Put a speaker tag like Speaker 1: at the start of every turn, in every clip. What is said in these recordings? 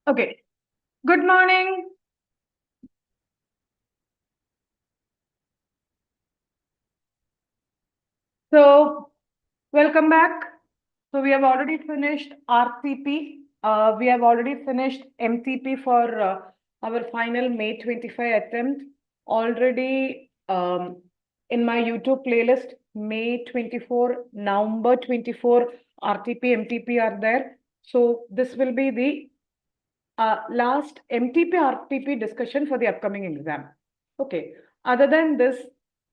Speaker 1: Okay. Good morning. So, welcome back. So, we have already finished RCP. We have already finished MTP for our final May 25 attempt. Already in my YouTube playlist, May 24, November 24, RTP, MTP are there. So, this will be the last MTP RTP discussion for the upcoming exam. Okay. Other than this,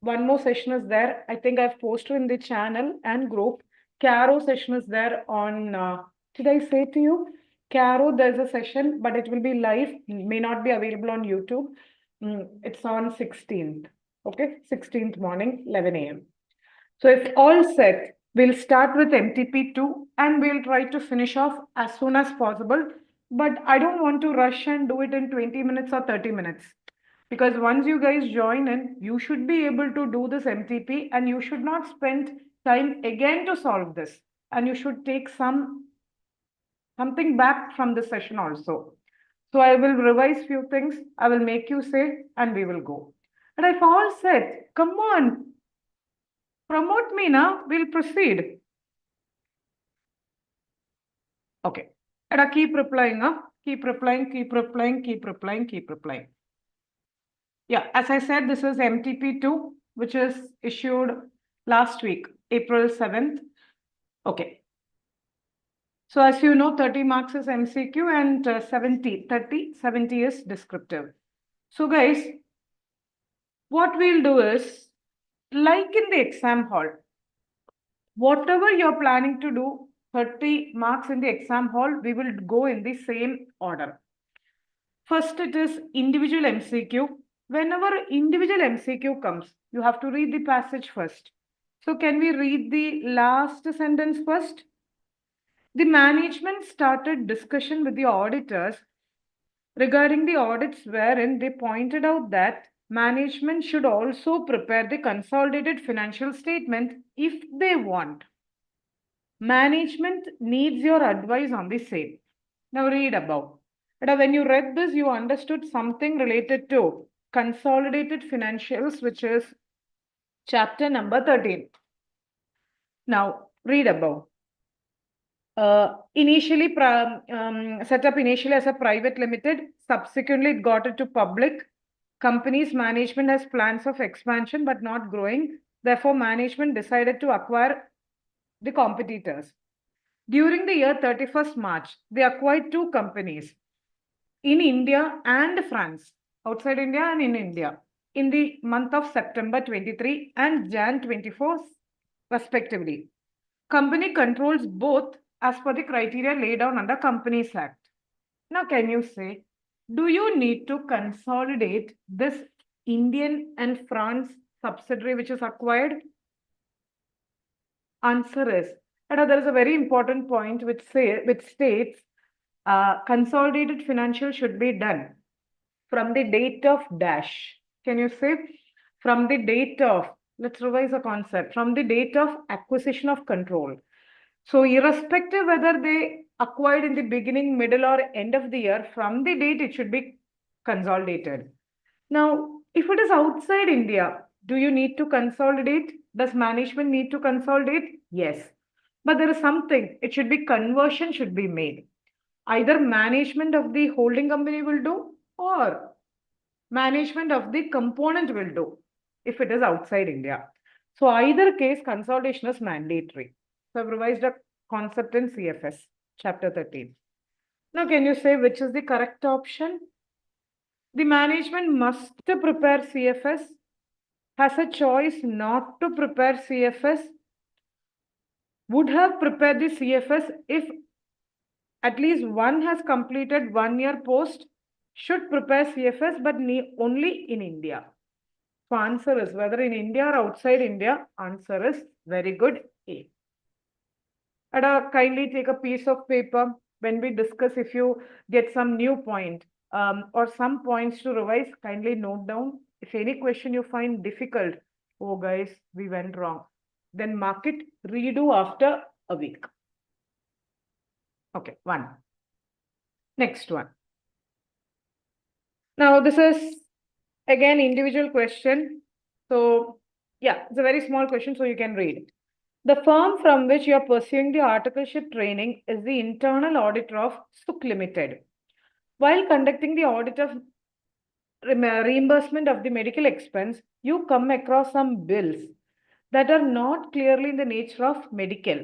Speaker 1: one more session is there. I think I've posted in the channel and group. Caro session is there on, did I say to you? Caro, there's a session, but it will be live, may not be available on YouTube. It's on 16th. Okay, 16th morning, 11 a.m. So if all set, we'll start with MTP2 and we'll try to finish off as soon as possible. But I don't want to rush and do it in 20 minutes or 30 minutes. Because once you guys join in, you should be able to do this MTP and you should not spend time again to solve this. And you should take something back from the session also. So I will revise few things. I will make you say and we will go. And if all set, come on, promote me now, we'll proceed. Okay. And keep replying, huh? Keep replying, keep replying, keep replying, keep replying. Yeah, as I said, this is MTP2, which is issued last week, April 7th. Okay. So as you know, 30 marks is MCQ and 70 is descriptive. So guys, what we'll do is, like in the exam hall, whatever you're planning to do, 30 marks in the exam hall, we will go in the same order. First, it is individual MCQ. Whenever individual MCQ comes, you have to read the passage first. So can we read the last sentence first? The management started discussion with the auditors regarding the audits wherein they pointed out that management should also prepare the consolidated financial statement if they want. Management needs your advice on the same. Now read above. Now, when you read this, you understood something related to consolidated financials, which is chapter number 13. Now, read above. Initially set up initially as a private limited, subsequently it got into public. Company's management has plans of expansion but not growing. Therefore, management decided to acquire the competitors. During the year 31st March, they acquired two companies in India and France, outside India and in India, in the month of September 23 and Jan 24, respectively. Company controls both as per the criteria laid down under Companies Act. Now, can you say, do you need to consolidate this Indian and France subsidiary which is acquired? Answer is, there is a very important point which states consolidated financial should be done from the date of dash. Can you say from the date of, let's revise a concept, from the date of acquisition of control. So irrespective whether they acquired in the beginning, middle or end of the year, from the date it should be consolidated. Now, if it is outside India, do you need to consolidate? Does management need to consolidate? Yes. But there is something, it should be conversion should be made. Either management of the holding company will do or management of the component will do if it is outside India. So either case, consolidation is mandatory. So I've revised a concept in CFS, chapter 13. Now, can you say which is the correct option? The management must prepare CFS, has a choice not to prepare CFS, would have prepared the CFS if at least one has completed 1 year post, should prepare CFS, but only in India. So answer is whether in India or outside India, answer is very good A. Ada, kindly take a piece of paper when we discuss. If you get some new point or some points to revise, kindly note down. If any question you find difficult, oh guys, we went wrong, then mark it, redo after a week. Okay, one. Next one. Now, this is again individual question. So, yeah, it's a very small question, so you can read. The firm from which you are pursuing the articleship training is the internal auditor of Suk Limited. While conducting the audit of reimbursement of the medical expense, you come across some bills that are not clearly in the nature of medical.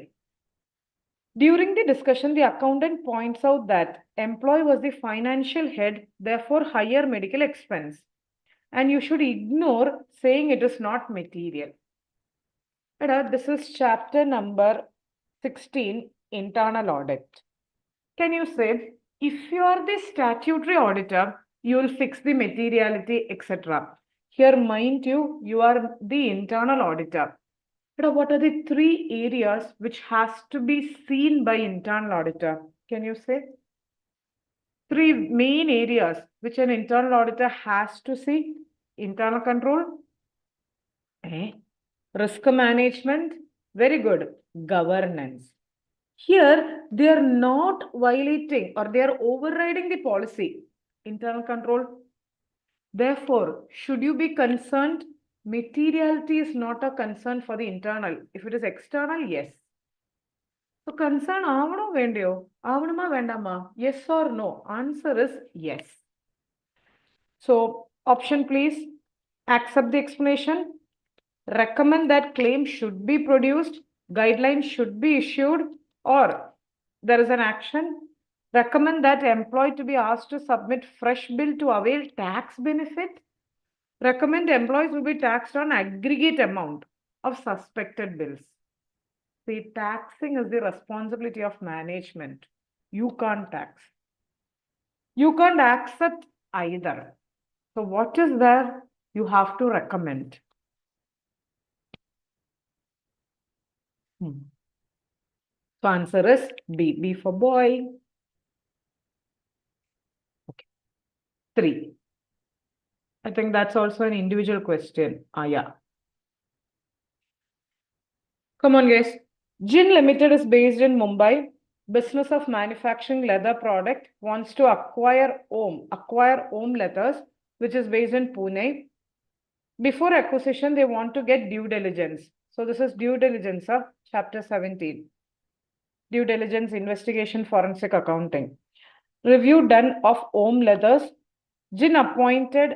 Speaker 1: During the discussion, the accountant points out that employee was the financial head, therefore higher medical expense. And you should ignore saying it is not material. This is chapter number 16, internal audit. Can you say, if you are the statutory auditor, you will fix the materiality, etc. Here, mind you, you are the internal auditor. What are the three areas which has to be seen by internal auditor? Can you say? Three main areas which an internal auditor has to see: internal control, risk management, very good, governance. Here, they are not violating or they are overriding the policy, internal control. Therefore, should you be concerned? Materiality is not a concern for the internal. If it is external, yes. So concern avano vendiyo? Avanama vendama? Yes or no? Answer is yes. So option please. Accept the explanation. Recommend that claim should be produced. Guidelines should be issued. Or there is an action. Recommend that employee to be asked to submit fresh bill to avail tax benefit. Recommend employees will be taxed on aggregate amount of suspected bills. See, taxing is the responsibility of management. You can't tax. You can't accept either. So what is there? You have to recommend. So answer is B. B for boy. Okay. 3. I think that's also an individual question. Yeah. Come on, guys. Jin Limited is based in Mumbai. Business of manufacturing leather product wants to acquire Om Leathers, which is based in Pune. Before acquisition, they want to get due diligence. So this is due diligence of chapter 17. Due diligence, investigation, forensic accounting. Review done of Om Leathers. Jin appointed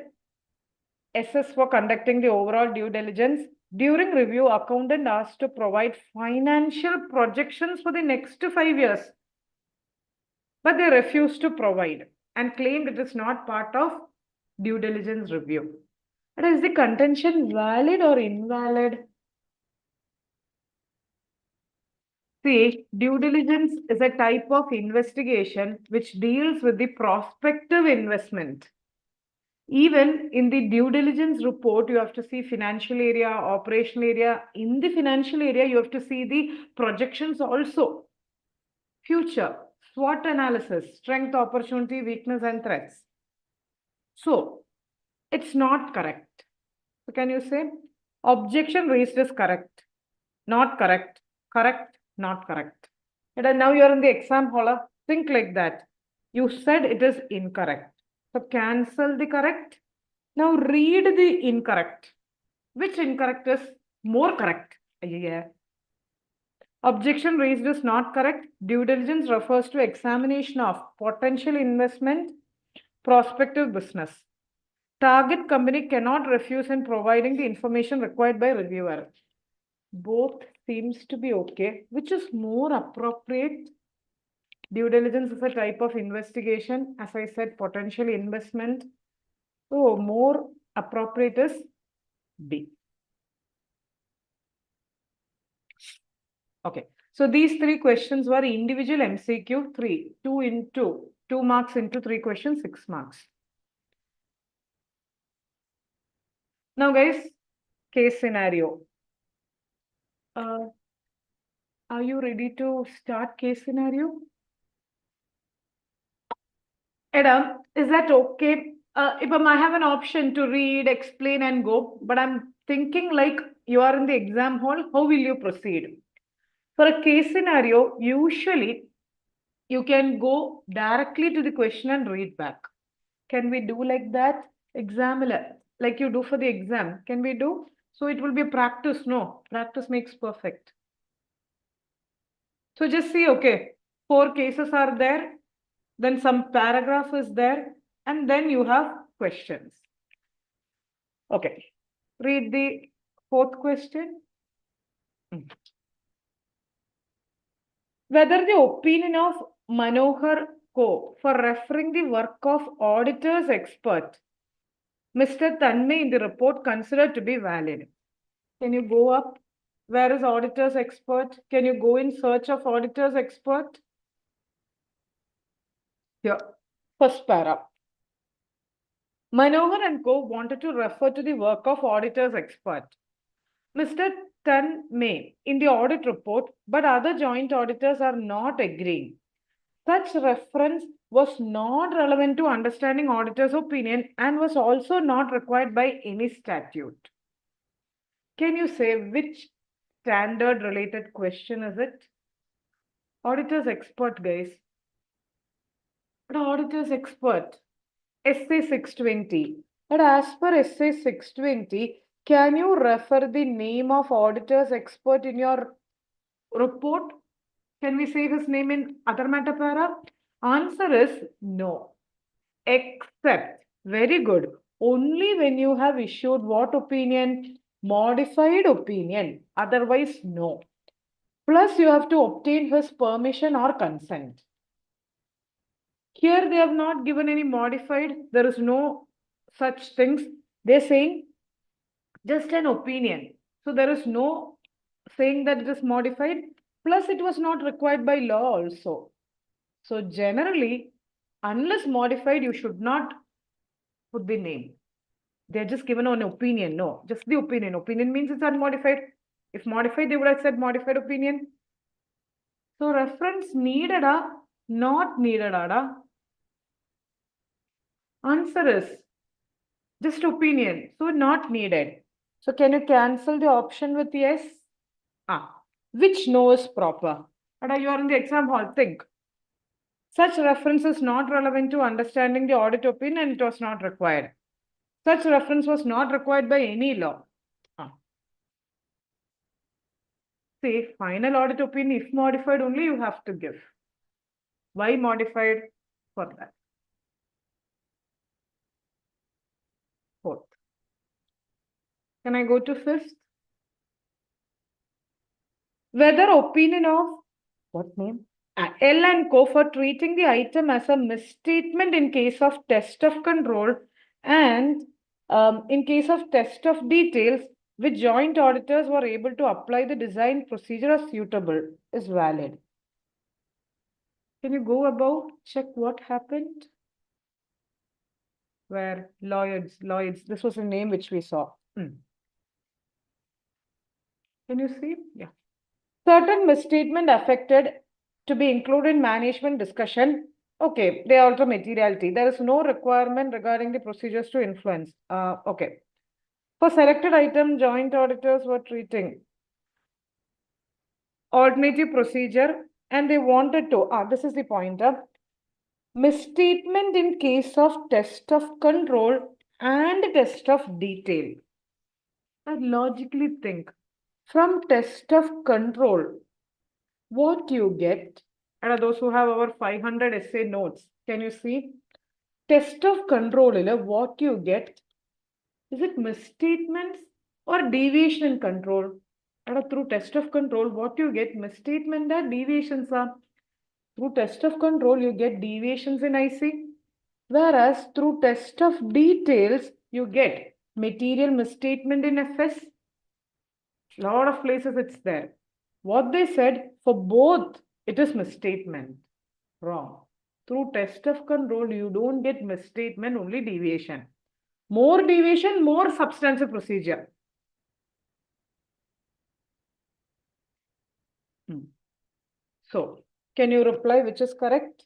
Speaker 1: SS for conducting the overall due diligence. During review, accountant asked to provide financial projections for the next 5 years. But they refused to provide and claimed it is not part of due diligence review. But is the contention valid or invalid? See, due diligence is a type of investigation which deals with the prospective investment. Even in the due diligence report, you have to see financial area, operational area. In the financial area, you have to see the projections also. Future, SWOT analysis, strength, opportunity, weakness, and threats. So, it's not correct. So, can you say objection raised is correct, not correct, correct, not correct? And now you're in the exam hall. Think like that. You said it is incorrect. So, cancel the correct. Now read the incorrect. Which incorrect is more correct? Yeah. Objection raised is not correct. Due diligence refers to examination of potential investment, prospective business. Target company cannot refuse in providing the information required by reviewer. Both seems to be okay. Which is more appropriate? Due diligence is a type of investigation. As I said, potential investment. So more appropriate is B. Okay. So these 3 questions were individual MCQ 3, 2 into 2 marks into 3 questions, 6 marks. Now guys, case scenario. Are you ready to start case scenario? Adam, is that okay? If I have an option to read, explain and go, but I'm thinking like you are in the exam hall, how will you proceed? For a case scenario, usually you can go directly to the question and read back. Can we do like that? Exam, like you do for the exam. Can we do? So it will be a practice. No, practice makes perfect. So just see, okay, 4 cases are there, then some paragraph is there, and then you have questions. Okay, read the 4th question. Whether the opinion of Manohar Co. for referring the work of auditor's expert, Mr. Tanmay in the report considered to be valid. Can you go up? Where is auditor's expert? Can you go in search of auditor's expert? Here, first para. Manohar and Co. wanted to refer to the work of auditor's expert, Mr. Tan May, in the audit report, but other joint auditors are not agreeing. Such reference was not relevant to understanding auditor's opinion and was also not required by any statute. Can you say which standard related question is it? Auditor's expert, guys. But auditor's expert, SA 620. But as per SA 620, can you refer the name of auditor's expert in your report? Can we say his name in other matter para? Answer is no. Except, very good, only when you have issued what opinion? Modified opinion. Otherwise, no. Plus, you have to obtain his permission or consent. Here, they have not given any modified. There is no such things. They're saying just an opinion. So, there is no saying that it is modified. Plus, it was not required by law also. So, generally, unless modified, you should not put the name. They're just given an opinion. No, just the opinion. Opinion means it's unmodified. If modified, they would have said modified opinion. So reference needed, not needed, Answer is just opinion. So not needed. So can you cancel the option with yes? Which no is proper? You are in the exam hall. Think. Such reference is not relevant to understanding the audit opinion and it was not required. Such reference was not required by any law. Say final audit opinion, if modified only you have to give. Why modified? For that. 4th. Can I go to 5th? Whether opinion of what name? L and Co for treating the item as a misstatement in case of test of control and in case of test of details, which joint auditors were able to apply the design procedure as suitable is valid. Can you go above, check what happened? Where Lloyd's, this was a name which we saw. Can you see? Yeah. Certain misstatement affected to be included in management discussion. Okay, they alter materiality. There is no requirement regarding the procedures to influence. Okay. For selected item, joint auditors were treating alternative procedure and they wanted to, this is the pointer, misstatement in case of test of control and test of detail. I logically think from test of control, what you get, and those who have our 500 essay notes, can you see? Test of control, what you get, is it misstatements or deviation in control? And through test of control, what you get, misstatement or deviations are. Through test of control, you get deviations in IC. Whereas through test of details, you get material misstatement in FS. Lot of places it's there. What they said, for both, it is misstatement. Wrong. Through test of control, you don't get misstatement, only deviation. More deviation, more substantive procedure. So, can you reply which is correct?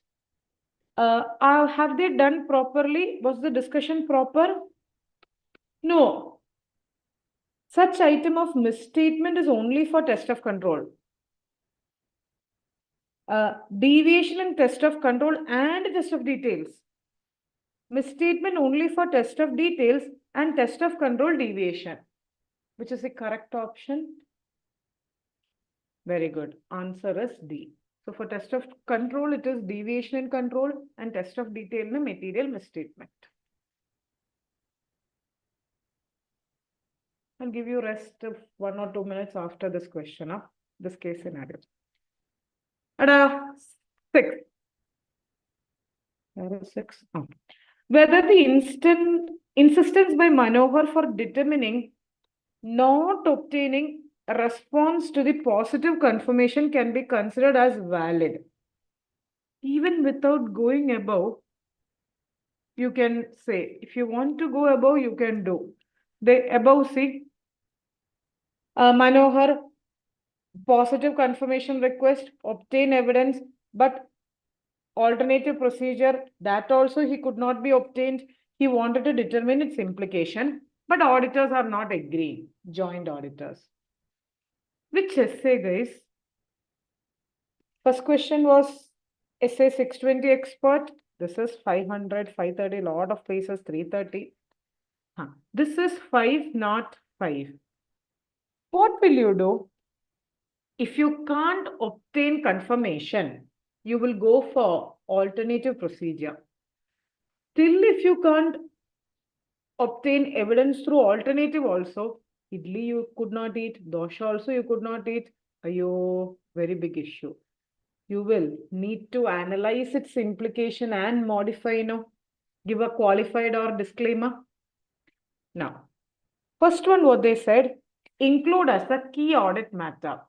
Speaker 1: Have they done properly? Was the discussion proper? No. Such item of misstatement is only for test of control. Deviation in test of control and test of details. Misstatement only for test of details and test of control deviation. Which is the correct option? Very good. Answer is D. So for test of control, it is deviation in control, and test of detail in material misstatement. I'll give you rest of 1 or 2 minutes after this question, this case scenario. Ada, 6. There is 6. Oh. Whether the insistence by Manohar for determining not obtaining a response to the positive confirmation can be considered as valid. Even without going above, you can say, if you want to go above, you can do. The above, see, Manohar, positive confirmation request, obtain evidence, but alternative procedure, that also he could not be obtained. He wanted to determine its implication, but auditors are not agreeing, joint auditors. Which essay, guys? First question was essay 620 expert. This is 500, 530, lot of places 330. This is 5, not 5. What will you do? If you can't obtain confirmation, you will go for alternative procedure. Till if you can't obtain evidence through alternative also, idli you could not eat, dosha also you could not eat. Ayo, very big issue. You will need to analyze its implication and modify, give a qualified or disclaimer. Now, first one, what they said, include as a key audit matter.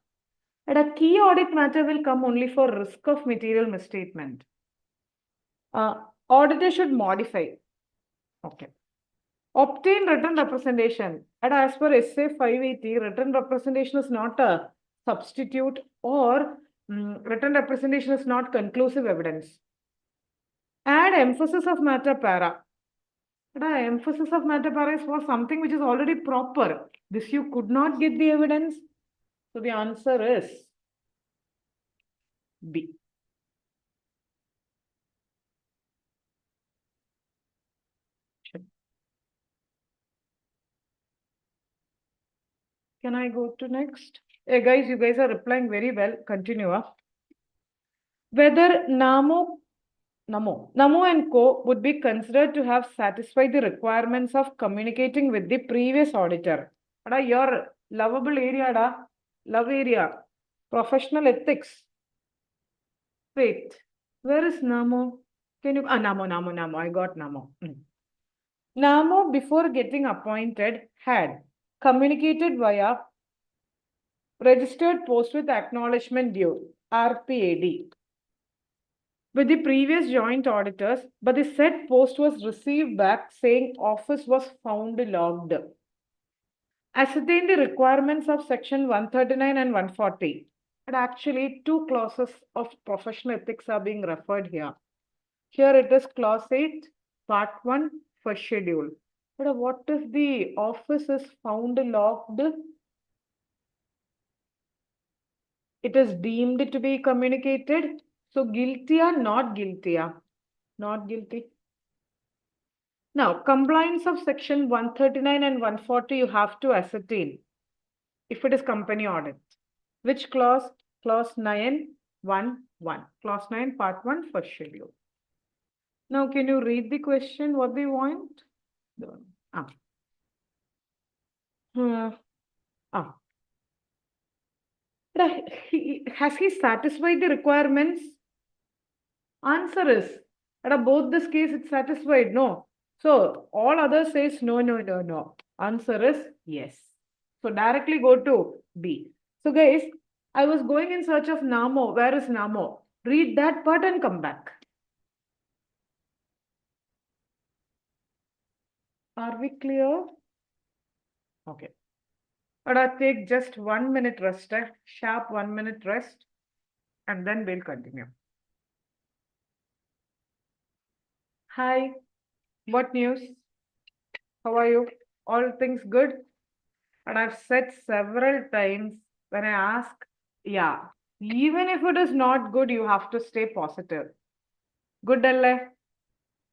Speaker 1: And a key audit matter will come only for risk of material misstatement. Auditor should modify. Okay. Obtain written representation. And as per SA 580, written representation is not a substitute, or written representation is not conclusive evidence. Add emphasis of matter para. Emphasis of matter para is for something which is already proper. This you could not get the evidence. So the answer is B. Can I go to next? Hey guys, you guys are replying very well. Continue. Whether Namo and Co. would be considered to have satisfied the requirements of communicating with the previous auditor. Your lovable area, love area, professional ethics. Wait, where is Namo? Can you? Namo. I got Namo. Namo, before getting appointed, had communicated via registered post with acknowledgement due, RPAD, with the previous joint auditors, but the said post was received back saying office was found logged. Ascertain the requirements of section 139 and 140. But actually, 2 clauses of professional ethics are being referred here. Here it is clause 8, part 1, first schedule. But what if the office is found logged? It is deemed to be communicated. So guilty or not guilty? Not guilty. Now, compliance of section 139 and 140, you have to ascertain if it is company audit. Which clause? Clause 9, 1, 1. Clause 9, part 1, first schedule. Now, can you read the question, what they want? Has he satisfied the requirements? Answer is, both this case it's satisfied, no. So all others says no. Answer is yes. So directly go to B. So guys, I was going in search of Namo. Where is Namo? Read that part and come back. Are we clear? Okay. But I'll take just 1 minute rest, sharp 1 minute rest, and then we'll continue. Hi, what news? How are you? All things good? And I've said several times when I ask, yeah, even if it is not good, you have to stay positive. Good, Alle?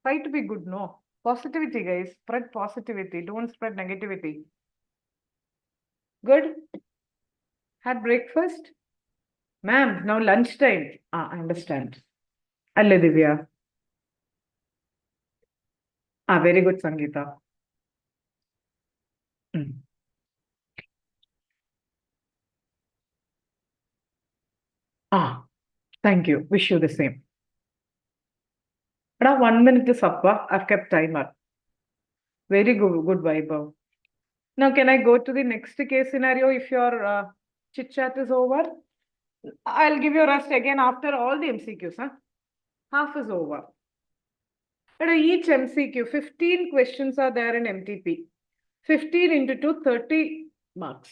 Speaker 1: Try to be good, no. Positivity, guys. Spread positivity. Don't spread negativity. Good? Had breakfast? Ma'am, now lunchtime. I understand. Alle Divya. Very good, Sangeeta. Mm. Thank you. Wish you the same. But 1 minute to supper. I've kept timer. Very good Vaibhav. Now, can I go to the next case scenario if your chit chat is over? I'll give you a rest again after all the MCQs. Huh? Half is over. But each MCQ, 15 questions are there in MTP. 15 into 2, 30 marks.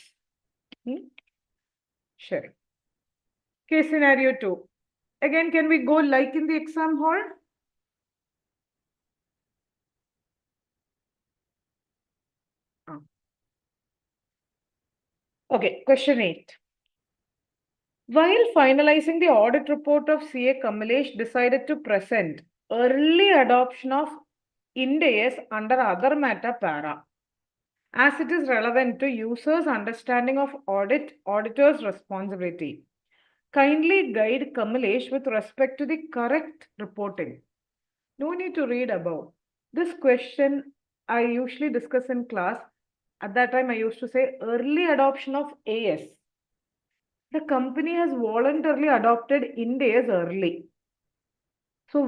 Speaker 1: Sure. Case scenario 2. Again, can we go like in the exam hall? Okay, question 8. While finalizing the audit report of CA, Kamalesh decided to present early adoption of Ind AS under other matter para, as it is relevant to users' understanding of auditor's responsibility. Kindly guide Kamalesh with respect to the correct reporting. No need to read above. This question I usually discuss in class. At that time, I used to say early adoption of AS. The company has voluntarily adopted Ind AS early. So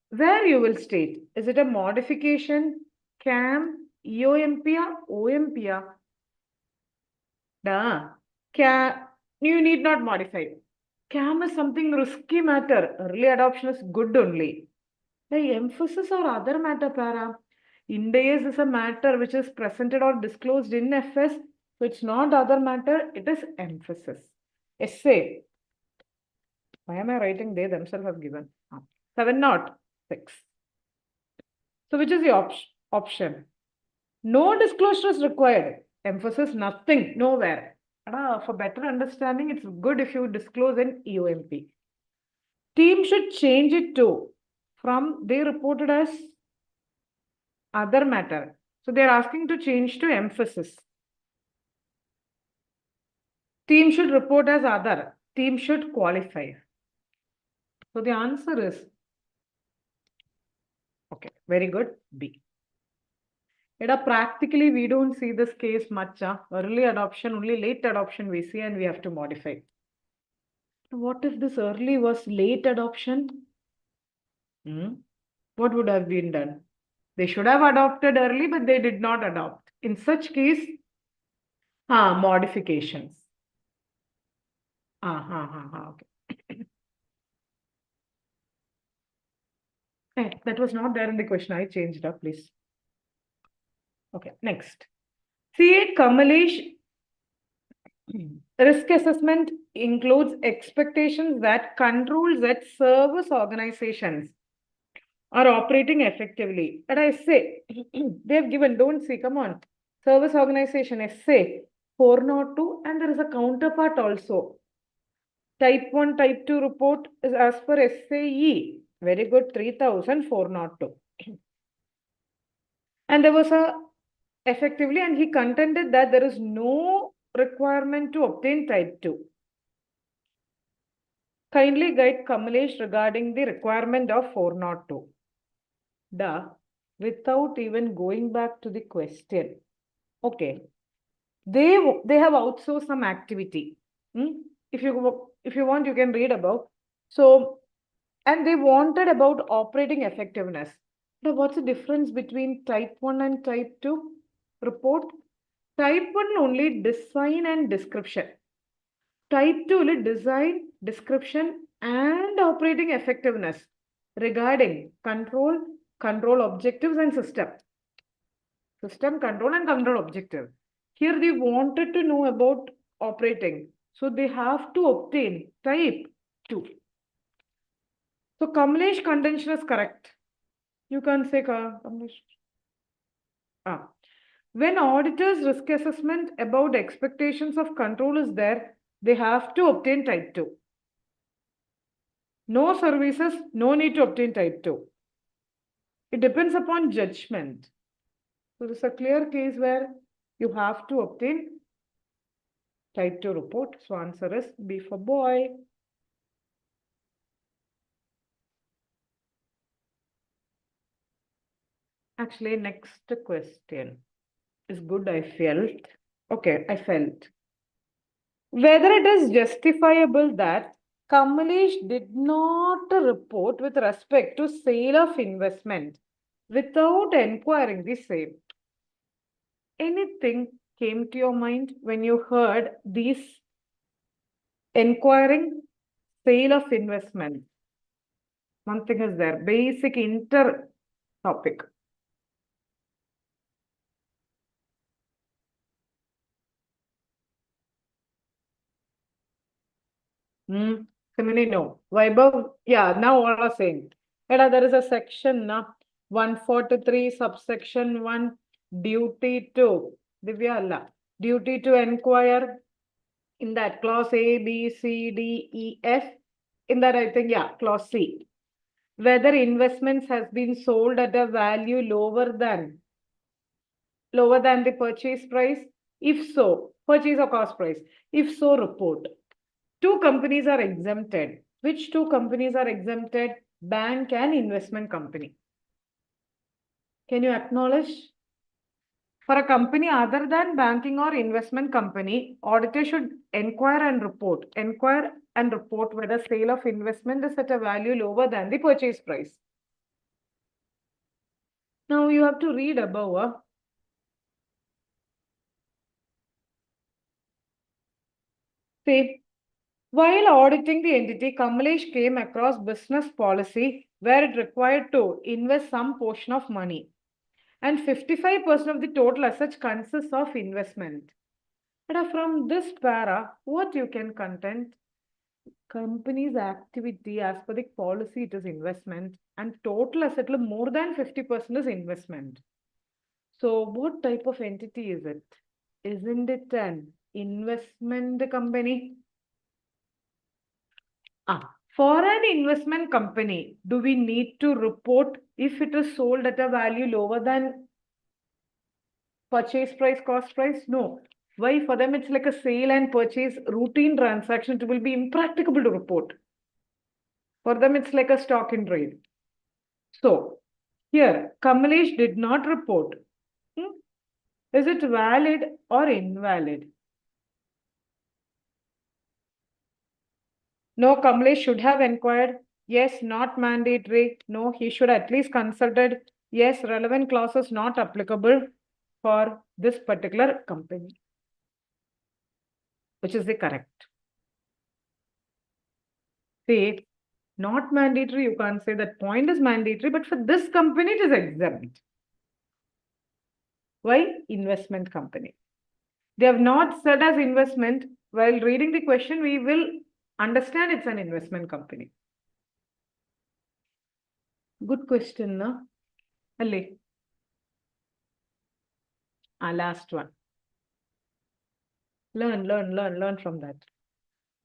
Speaker 1: where you will state? Is it a modification, CAM, EOMP, OMP? You need not modify. CAM is something risky matter. Early adoption is good only. The emphasis or other matter para. Ind AS is a matter which is presented or disclosed in FS. So it's not other matter, it is emphasis. Essay. Why am I writing? They themselves have given. 706. So which is the option? No disclosure is required. Emphasis nothing, nowhere. For better understanding, it's good if you disclose in EOMP. Team should change it to from they reported as other matter. So they're asking to change to emphasis. Team should report as other. Team should qualify. So the answer is, okay, very good, B. Practically, we don't see this case much. Early adoption, only late adoption we see and we have to modify. What if this early was late adoption? What would have been done? They should have adopted early, but they did not adopt. In such case, modifications. Okay. That was not there in the question. I changed up, please. Okay, next. CA Kamalesh risk assessment includes expectations that controls at service organizations are operating effectively. And I say, they have given, don't see, come on. Service organization, essay 402, and there is a counterpart also. Type 1, Type 2 report is as per SAE. Very good, 3,402. And there was a effectively, and he contended that there is no requirement to obtain Type 2. Kindly guide Kamalesh regarding the requirement of 402. Without even going back to the question. Okay. They have outsourced some activity. If you want, you can read about. So, and they wanted about operating effectiveness. Now, what's the difference between Type 1 and Type 2 report? Type 1 only design and description. Type 2 only design, description, and operating effectiveness regarding control objectives and system. System control and control objective. Here they wanted to know about operating. So they have to obtain Type 2. So Kamalesh contention is correct. You can say Kamalesh. When auditors risk assessment about expectations of control is there, they have to obtain Type 2. No services, no need to obtain Type 2. It depends upon judgment. So this is a clear case where you have to obtain type 2 report. So answer is B for boy. Actually, next question is good, I felt. Okay, I felt. Whether it is justifiable that Kamalesh did not report with respect to sale of investment without enquiring the same. Anything came to your mind when you heard these enquiring sale of investment? One thing is there, basic inter topic. Similarly, no. Vaibhav, yeah, now all are same. There is a section, 143, subsection 1, duty to, Divya Allah, duty to inquire. In that, clause A, B, C, D, E, F. In that, I think, yeah, clause C. Whether investments has been sold at a value lower than the purchase price. If so, purchase or cost price. If so, report. Two companies are exempted. Which two companies are exempted? Bank and investment company. Can you acknowledge? For a company other than banking or investment company, auditor should inquire and report. Inquire and report whether sale of investment is at a value lower than the purchase price. Now you have to read above. Say, while auditing the entity, Kamalesh came across business policy where it required to invest some portion of money. And 55% of the total assets consists of investment. But from this para, what you can content? Company's activity as per the policy, it is investment, and total asset more than 50% is investment. So what type of entity is it? Isn't it an investment company? For an investment company, do we need to report if it is sold at a value lower than purchase price, cost price? No. Why? For them, it's like a sale and purchase routine transaction. It will be impracticable to report. For them, it's like a stock in trade. So, here, Kamalesh did not report. Is it valid or invalid? No, Kamlesh should have inquired. Yes, not mandatory. No, he should at least consulted. Yes, relevant clauses not applicable for this particular company, which is the correct. See, not mandatory, you can't say that point is mandatory, but for this company, it is exempt. Why? Investment company. They have not said as investment. While reading the question, we will understand it's an investment company. Good question, na? Ali. Last one. Learn from that.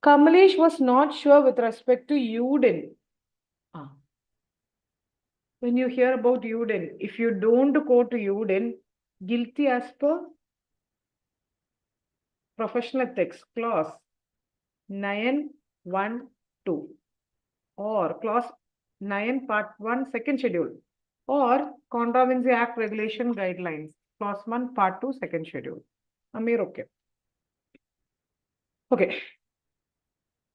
Speaker 1: Kamalesh was not sure with respect to Udin. When you hear about Udin, if you don't go to Udin, guilty as per professional ethics clause 9(1)(2) or clause 9 part 1 second schedule or Controversy Act regulation guidelines clause 1 part 2 second schedule. Amir, okay. Okay.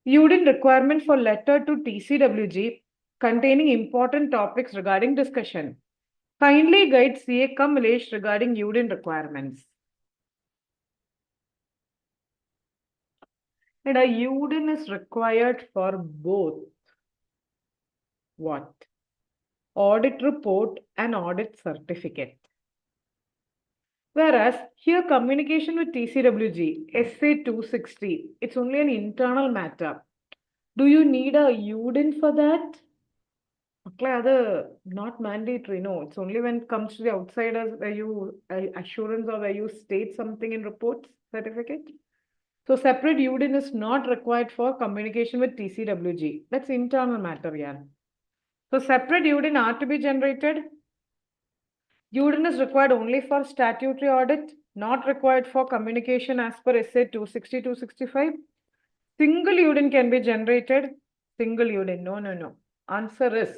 Speaker 1: Udin requirement for letter to TCWG containing important topics regarding discussion. Kindly guide CA Kamalesh regarding Udin requirements. And a Udin is required for both. What? Audit report and audit certificate. Whereas here communication with TCWG, SA 260, it's only an internal matter. Do you need a Udin for that? Not mandatory, no. It's only when it comes to the outsiders where you assurance or where you state something in reports certificate. So separate Udin is not required for communication with TCWG. That's internal matter, yeah. So separate Udin are to be generated. UDIN is required only for statutory audit, not required for communication as per SA 260, 265. Single UDIN can be generated. Single UDIN. No, no, no. Answer is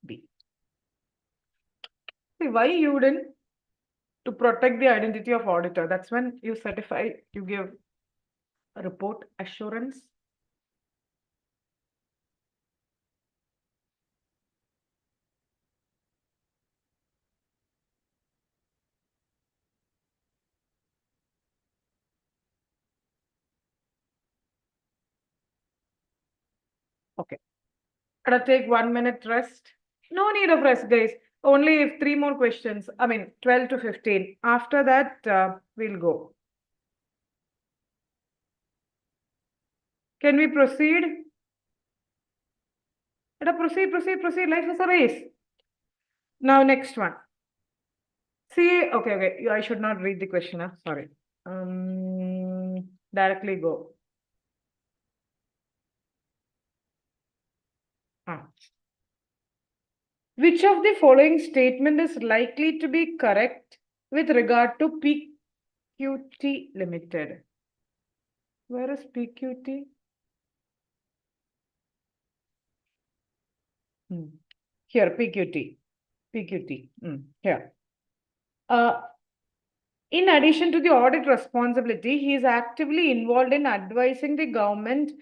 Speaker 1: B. See, why UDIN? To protect the identity of auditor. That's when you certify, you give a report assurance. Okay. Gotta take 1 minute rest. No need of rest, guys. Only if 3 more questions. I mean, 12 to 15. After that, we'll go. Can we proceed? Proceed, proceed, proceed. Life is a race. Now, next one. See, okay. I should not read the question. Sorry. Directly go. Which of the following statement is likely to be correct with regard to PQT Limited? Where is PQT? Here, PQT. PQT. Here. In addition to the audit responsibility, he is actively involved in advising the government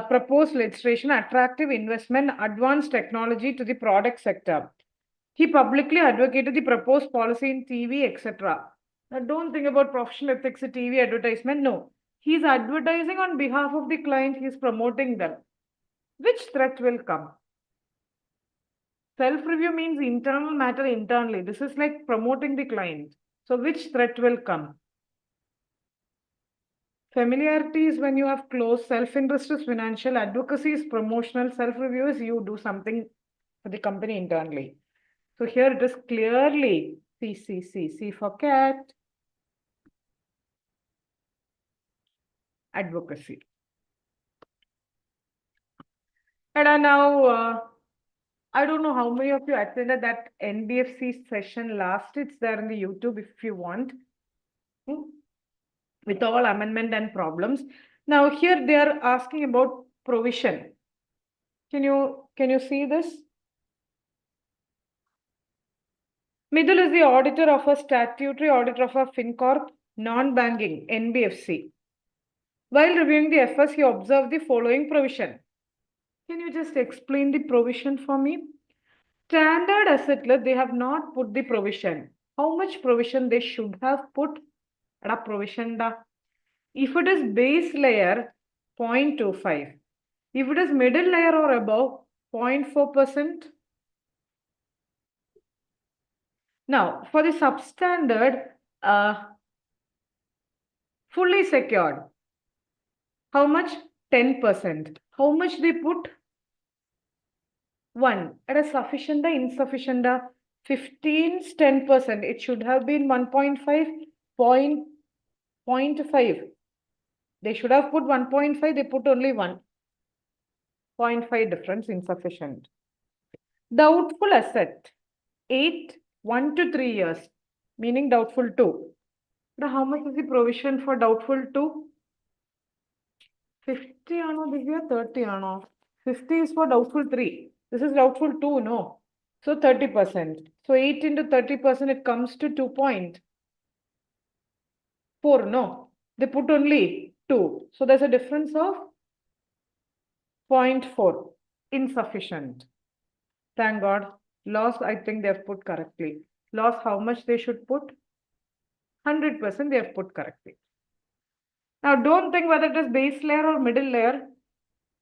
Speaker 1: proposed legislation, attractive investment, advanced technology to the product sector. He publicly advocated the proposed policy in TV, etc. Now, don't think about professional ethics in TV advertisement. No. He is advertising on behalf of the client. He is promoting them. Which threat will come? Self-review means internal matter internally. This is like promoting the client. So which threat will come? Familiarity is when you have close, self-interest is financial, advocacy is promotional, self-review is you do something for the company internally. So here it is clearly C for cat, advocacy. And now, I don't know how many of you attended that NBFC session last. It's there in the YouTube if you want. With all amendment and problems. Now here they are asking about provision. Can you see this? Middle is the auditor of a statutory auditor of a FinCorp, non-banking, NBFC. While reviewing the FS, he observed the following provision. Can you just explain the provision for me? Standard asset list, they have not put the provision. How much provision they should have put? Provision da. If it is base layer, 0.25. If it is middle layer or above, 0.4%. Now, for the substandard, fully secured, how much? 10%. How much they put? 1. It is sufficient or insufficient? 15 is 10%. It should have been 1.5, 0.5. They should have put 1.5. They put only 1. 0.5 difference, insufficient. Doubtful asset, 8, 1 to 3 years, meaning doubtful 2. Now, how much is the provision for doubtful 2? 50 ano, Divya, 30 ano. 50 is for doubtful 3. This is doubtful 2, no? So 30%. So 8 into 30%, it comes to 2.4, no? They put only 2. So there's a difference of 0.4. Insufficient. Thank God. Loss, I think they have put correctly. Loss, how much they should put? 100% they have put correctly. Now, don't think whether it is base layer or middle layer.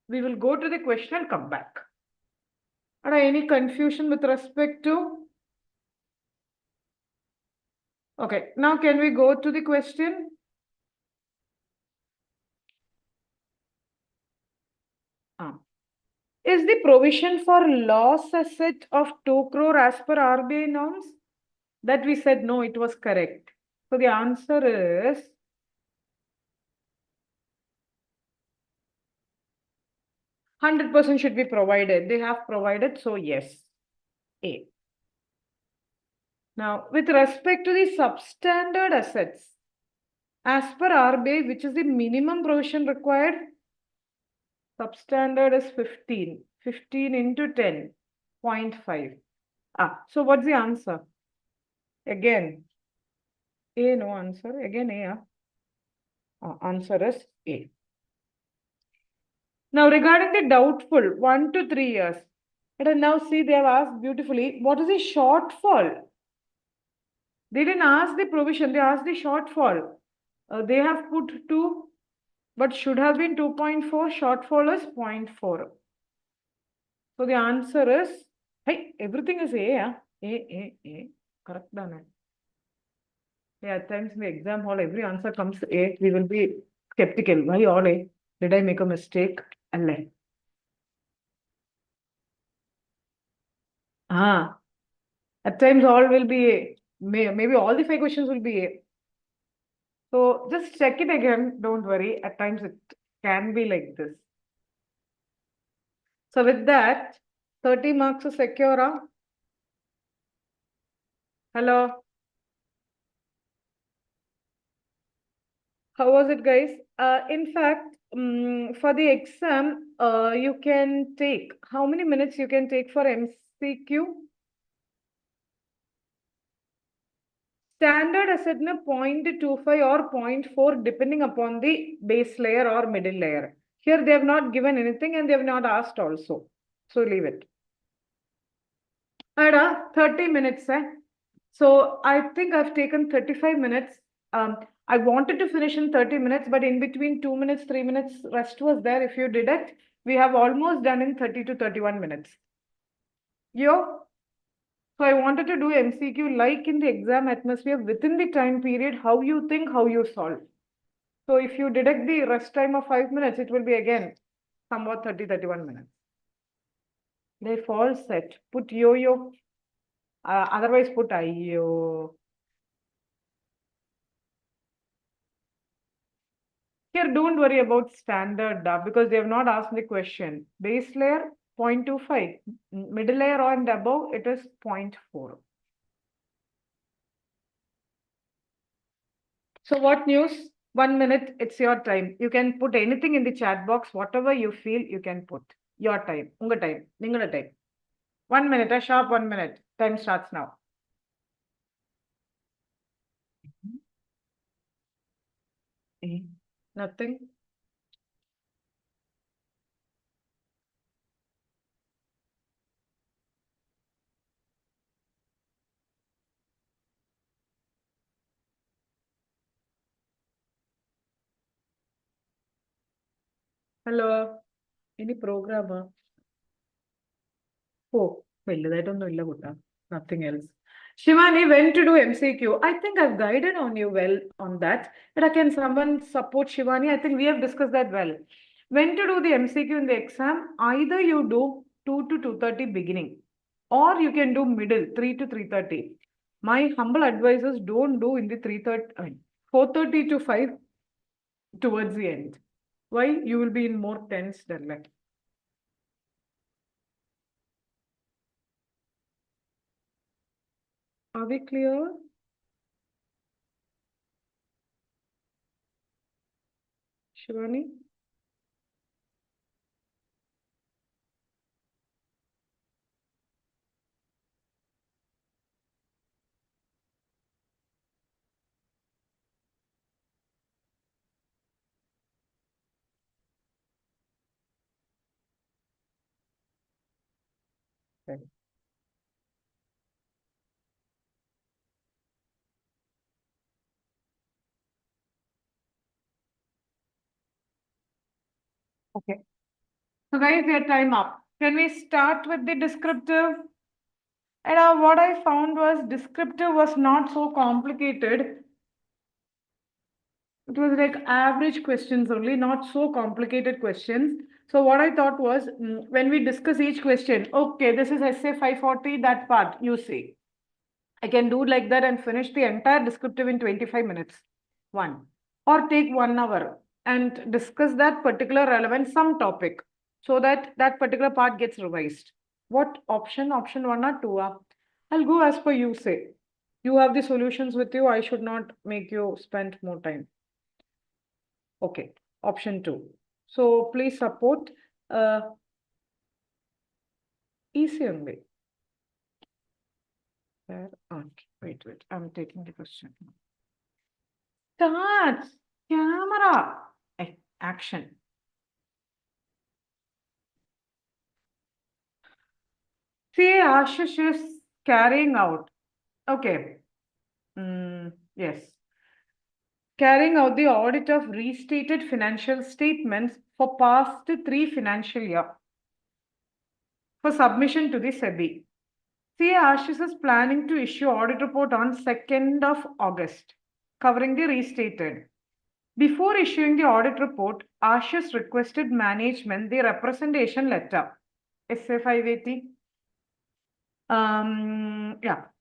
Speaker 1: We will go to the question and come back. Are any confusion with respect to? Okay, now can we go to the question? Is the provision for loss asset of 2 crore as per RBI norms? That we said no, it was correct. So the answer is 100% should be provided. They have provided, so yes, A. Now, with respect to the substandard assets, as per RBI, which is the minimum provision required? Substandard is 15. 15 into 10.5. So what's the answer? Again, A, no answer. Again, A. Answer is A. Now, regarding the doubtful, 1 to 3 years. And now see, they have asked beautifully, what is the shortfall? They didn't ask the provision, they asked the shortfall. They have put 2, but should have been 2.4. Shortfall is 0.4. So the answer is, hey, everything is A. A. Correct, done. Yeah, at times in the exam hall, every answer comes A. We will be skeptical. Why all A? Did I make a mistake? Alle. At times all will be A. Maybe all the 5 questions will be A. So just check it again. Don't worry. At times it can be like this. So with that, 30 marks is secure. Huh? Hello. How was it, guys? In fact, for the exam, you can take, how many minutes you can take for MCQ? Standard asset na 0.25 or 0.4 depending upon the base layer or middle layer. Here they have not given anything and they have not asked also. So leave it. Ada, 30 minutes. So I think I've taken 35 minutes. I wanted to finish in 30 minutes, but in between 2 minutes, 3 minutes, rest was there. If you deduct, we have almost done in 30 to 31 minutes. Yo. So I wanted to do MCQ like in the exam atmosphere within the time period, how you think, how you solve. So if you deduct the rest time of 5 minutes, it will be again somewhat 30, 31 minutes. They fall set. Put yo-yo. Otherwise put IO. Here, don't worry about standard because they have not asked the question. Base layer, 0.25. Middle layer and above, it is 0.4. So what news? 1 minute, it's your time. You can put anything in the chat box, whatever you feel you can put. Your time. Unga time. Ningala time. 1 minute, a sharp 1 minute. Time starts now. Nothing. Hello. Any program? Oh, nothing else. Shivani, when to do MCQ? I think I've guided on you well on that. But can someone support Shivani? I think we have discussed that well. When to do the MCQ in the exam, either you do 2 to 2:30 beginning, or you can do middle, 3 to 3:30. My humble advice is don't do in the 3:30, 4:30 to 5 towards the end. Why? You will be in more tense deadline. Are we clear? Shivani? Okay. Okay. So guys, your time up. Can we start with the descriptive? And what I found was descriptive was not so complicated. It was like average questions only, not so complicated questions. So what I thought was when we discuss each question, okay, this is essay 540, that part you see. I can do like that and finish the entire descriptive in 25 minutes. One. Or take 1 hour and discuss that particular relevant some topic so that that particular part gets revised. What option? Option 1 or 2? I'll go as per you say. You have the solutions with you. I should not make you spend more time. Okay, option 2. So please support easy only. Where? Okay, wait. I'm taking the question. Start. Camera. Action. See, Ashish is carrying out. Okay. Yes. Carrying out the audit of restated financial statements for past 3 financial year for submission to the SEBI. See, Ashish is planning to issue audit report on 2nd of August, covering the restated. Before issuing the audit report, Ashish requested management the representation letter, SA 580.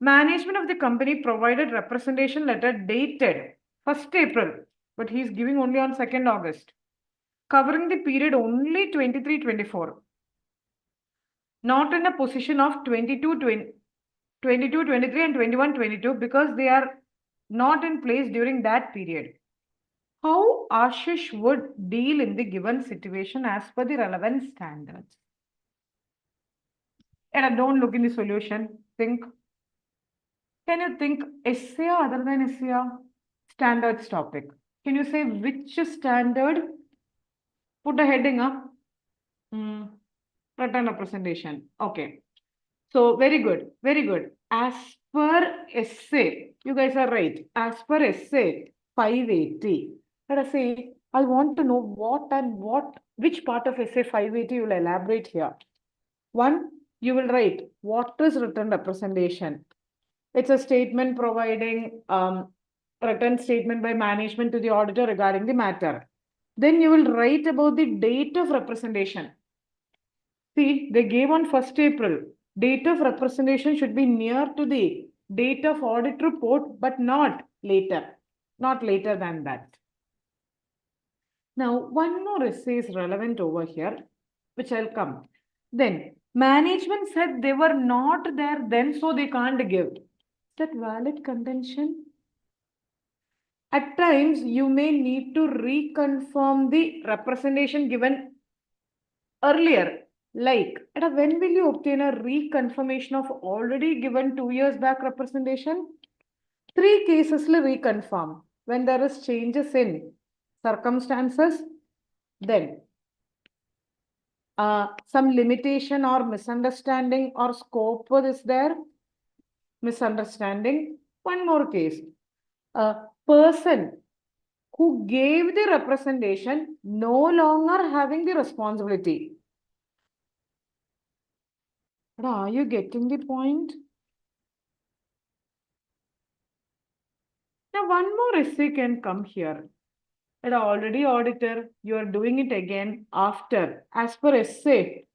Speaker 1: Management of the company provided representation letter dated 1st April, but he's giving only on 2nd August, covering the period only 23-24. Not in a position of 22-23 and 21-22 because they are not in place during that period. How Ashish would deal in the given situation as per the relevant standards? And don't look in the solution. Think. Can you think essay other than essay? Standards topic. Can you say which standard? Put a heading up. Return representation. Okay. So very good. Very good. As per essay, you guys are right. As per essay 580. Let us say, I want to know which part of essay 580 you will elaborate here. One, you will write what is return representation. It's a statement providing written statement by management to the auditor regarding the matter. Then you will write about the date of representation. See, they gave on 1st April. Date of representation should be near to the date of audit report, but not later. Not later than that. Now, one more essay is relevant over here, which I'll come. Then, management said they were not there then, so they can't give. Is that valid contention? At times, you may need to reconfirm the representation given earlier. Like, when will you obtain a reconfirmation of already given 2 years back representation? 3 cases reconfirm. When there is changes in circumstances, then some limitation or misunderstanding or scope is there. Misunderstanding. One more case. A person who gave the representation no longer having the responsibility. But are you getting the point? Now, one more essay can come here. But already auditor, you are doing it again after. As per essay,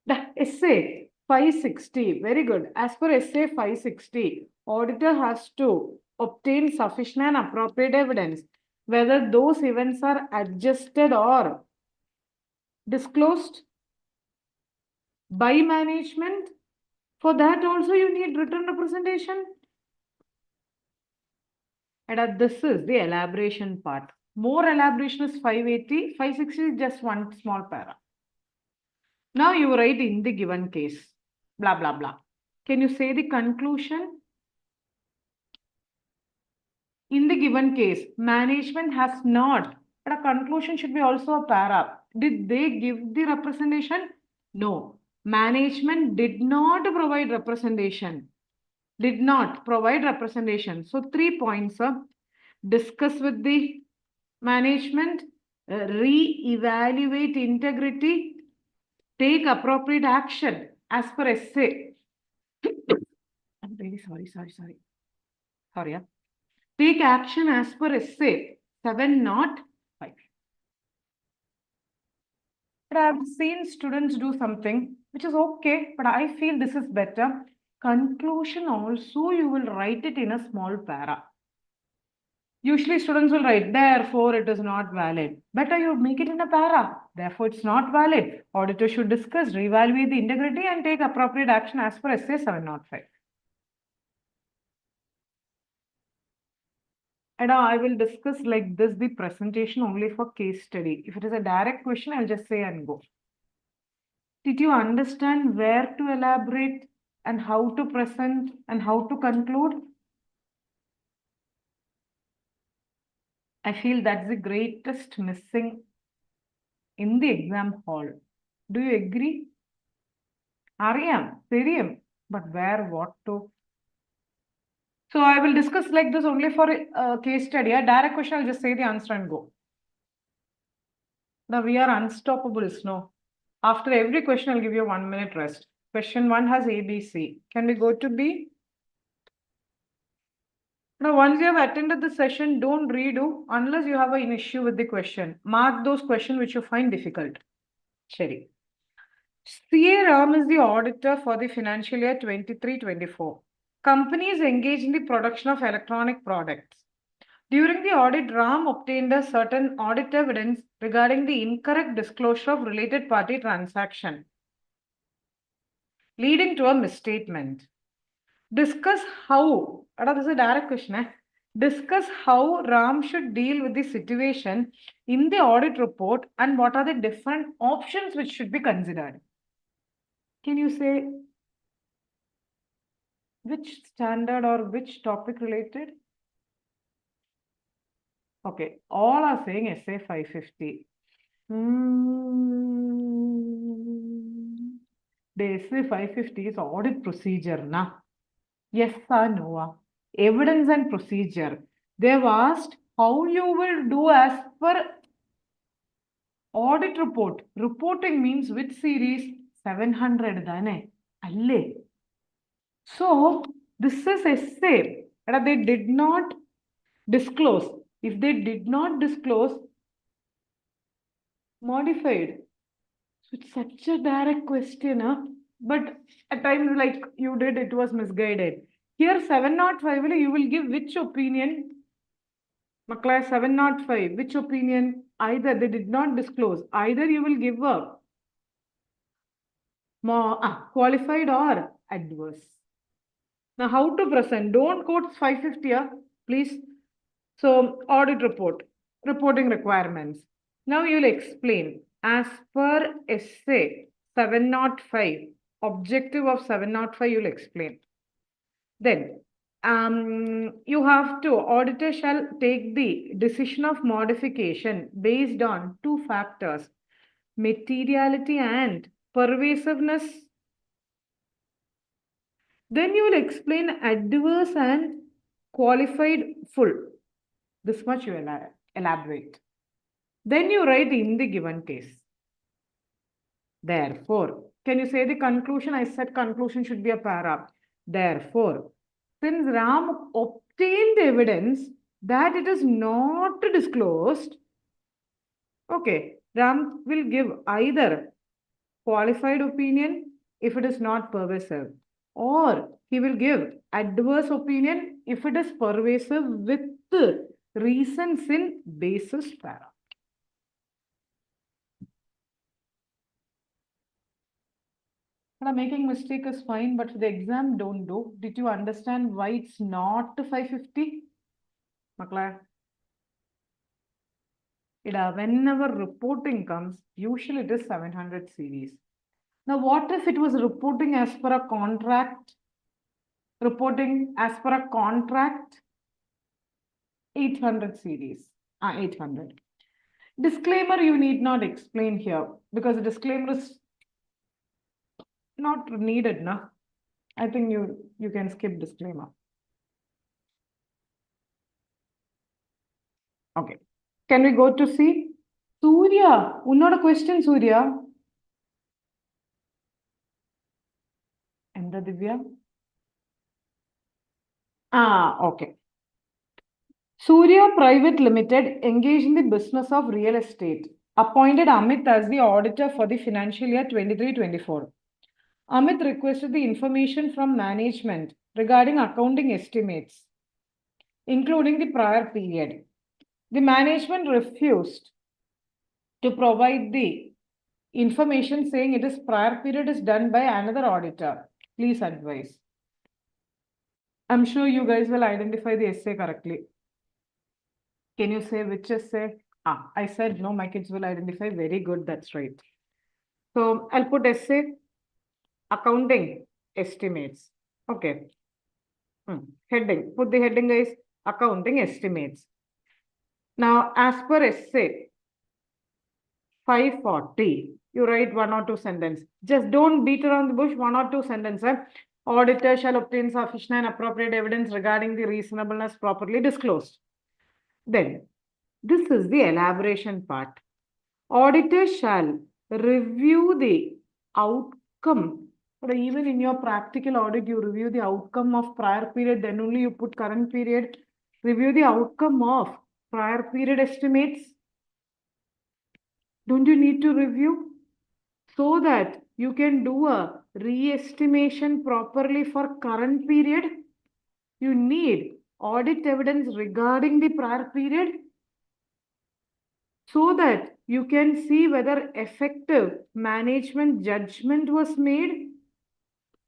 Speaker 1: the essay 560, very good. As per essay 560, auditor has to obtain sufficient and appropriate evidence whether those events are adjusted or disclosed by management. For that also you need written representation. And this is the elaboration part. More elaboration is 580, 560 is just one small para. Now you write in the given case, blah, blah, blah. Can you say the conclusion? In the given case, management has not, but a conclusion should be also a para. Did they give the representation? No. Management did not provide representation. Did not provide representation. So 3 points. Discuss with the management, re-evaluate integrity, take appropriate action as per essay. I'm really sorry. Sorry. Yeah. Take action as per essay 705. But I've seen students do something which is okay, but I feel this is better. Conclusion also, you will write it in a small para. Usually students will write, therefore it is not valid. Better you make it in a para. Therefore it's not valid. Auditor should discuss, reevaluate the integrity and take appropriate action as per essay 705. And I will discuss like this the presentation only for case study. If it is a direct question, I'll just say and go. Did you understand where to elaborate and how to present and how to conclude? I feel that's the greatest missing in the exam hall. Do you agree? Ariyam, Siriyam, but where, what to? So I will discuss like this only for a case study. A direct question, I'll just say the answer and go. Now we are unstoppable, no? After every question, I'll give you 1 minute rest. Question 1 has A, B, C. Can we go to B? Now, once you have attended the session, don't redo unless you have an issue with the question. Mark those questions which you find difficult. Shari. CA Ram is the auditor for the financial year 23-24. Companies engaged in the production of electronic products. During the audit, Ram obtained a certain audit evidence regarding the incorrect disclosure of related party transaction, leading to a misstatement. Discuss how, this is a direct question. Discuss how Ram should deal with the situation in the audit report and what are the different options which should be considered. Can you say which standard or which topic related? Okay, all are saying SA 550. The SA 550 is audit procedure, na? Yes or no? Evidence and procedure. They've asked how you will do as per audit report. Reporting means which series? 700 dane. Alle. So this is essay. They did not disclose. If they did not disclose, modified. So it's such a direct question, huh? But at times like you did, it was misguided. Here 705, you will give which opinion? Makla 705, which opinion? Either they did not disclose. Either you will give a qualified or adverse. Now how to present? Don't quote 550 here, please. So audit report, reporting requirements. Now you will explain as per essay 705, objective of 705 you will explain. Then you have to, auditor shall take the decision of modification based on two factors, materiality and pervasiveness. Then you will explain adverse and qualified full. This much you elaborate. Then you write in the given case. Therefore, can you say the conclusion? I said conclusion should be a para. Therefore, since Ram obtained evidence that it is not disclosed, okay, Ram will give either qualified opinion if it is not pervasive, or he will give adverse opinion if it is pervasive with reasons in basis para. Making mistake is fine, but for the exam, don't do. Did you understand why it's not 550? Makla? Whenever reporting comes, usually it is 700 series. Now, what if it was reporting as per a contract? Reporting as per a contract, 800 series. 800. Disclaimer you need not explain here because the disclaimer is not needed, na? I think you can skip disclaimer. Okay. Can we go to see? Surya, unnada question, Surya. And the Divya? Okay. Surya Private Limited engaged in the business of real estate. Appointed Amit as the auditor for the financial year 23-24. Amit requested the information from management regarding accounting estimates, including the prior period. The management refused to provide the information saying it is prior period is done by another auditor. Please advise. I'm sure you guys will identify the essay correctly. Can you say which is say? I said no, my kids will identify. Very good, that's right. So I'll put essay, accounting, estimates. Okay. Heading. Put the heading guys, accounting estimates. Now, as per essay, 540, you write one or two sentence. Just don't beat around the bush, one or two sentences. Auditor shall obtain sufficient and appropriate evidence regarding the reasonableness properly disclosed. Then, this is the elaboration part. Auditor shall review the outcome. But even in your practical audit, you review the outcome of prior period, then only you put current period. Review the outcome of prior period estimates. Don't you need to review? So that you can do a re-estimation properly for current period. You need audit evidence regarding the prior period so that you can see whether effective management judgment was made.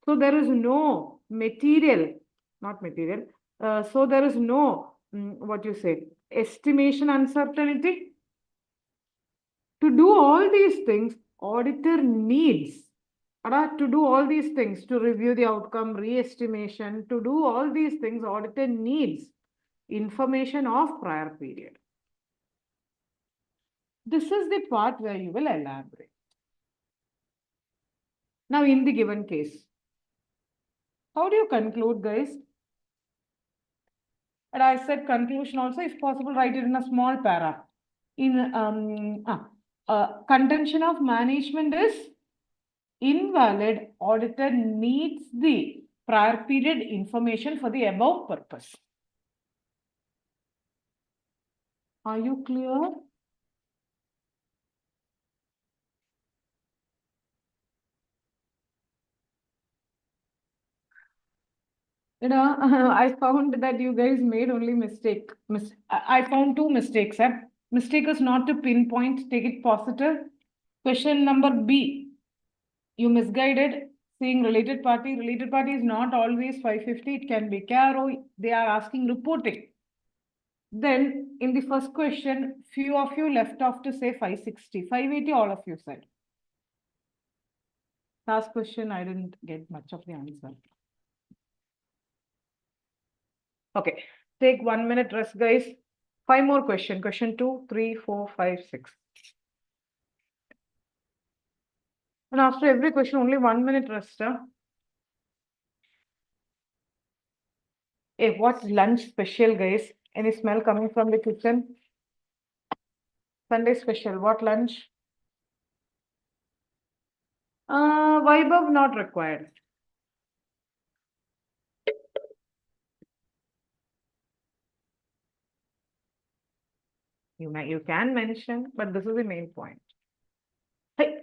Speaker 1: So there is no material, not material, so there is no, what you say, estimation uncertainty. To do all these things, auditor needs, to do all these things, to review the outcome, re-estimation, to do all these things, auditor needs information of prior period. This is the part where you will elaborate. Now, in the given case, how do you conclude, guys? And I said conclusion also, if possible, write it in a small para. In contention of management is invalid. Auditor needs the prior period information for the above purpose. Are you clear? I found that you guys made only mistake. I found two mistakes. Mistake is not to pinpoint, take it positive. Question number B, you misguided, saying related party. Related party is not always 550, it can be Caro. They are asking reporting. Then in the first question, few of you left off to say 560. 580, all of you said. Last question, I didn't get much of the answer. Okay, take 1 minute rest, guys. 5 more questions. Question 2, 3, 4, 5, 6. And after every question, only 1 minute rest. Hey, what's lunch special, guys? Any smell coming from the kitchen? Sunday special. What lunch? Vaibhav not required. You can mention, but this is the main point. Hey,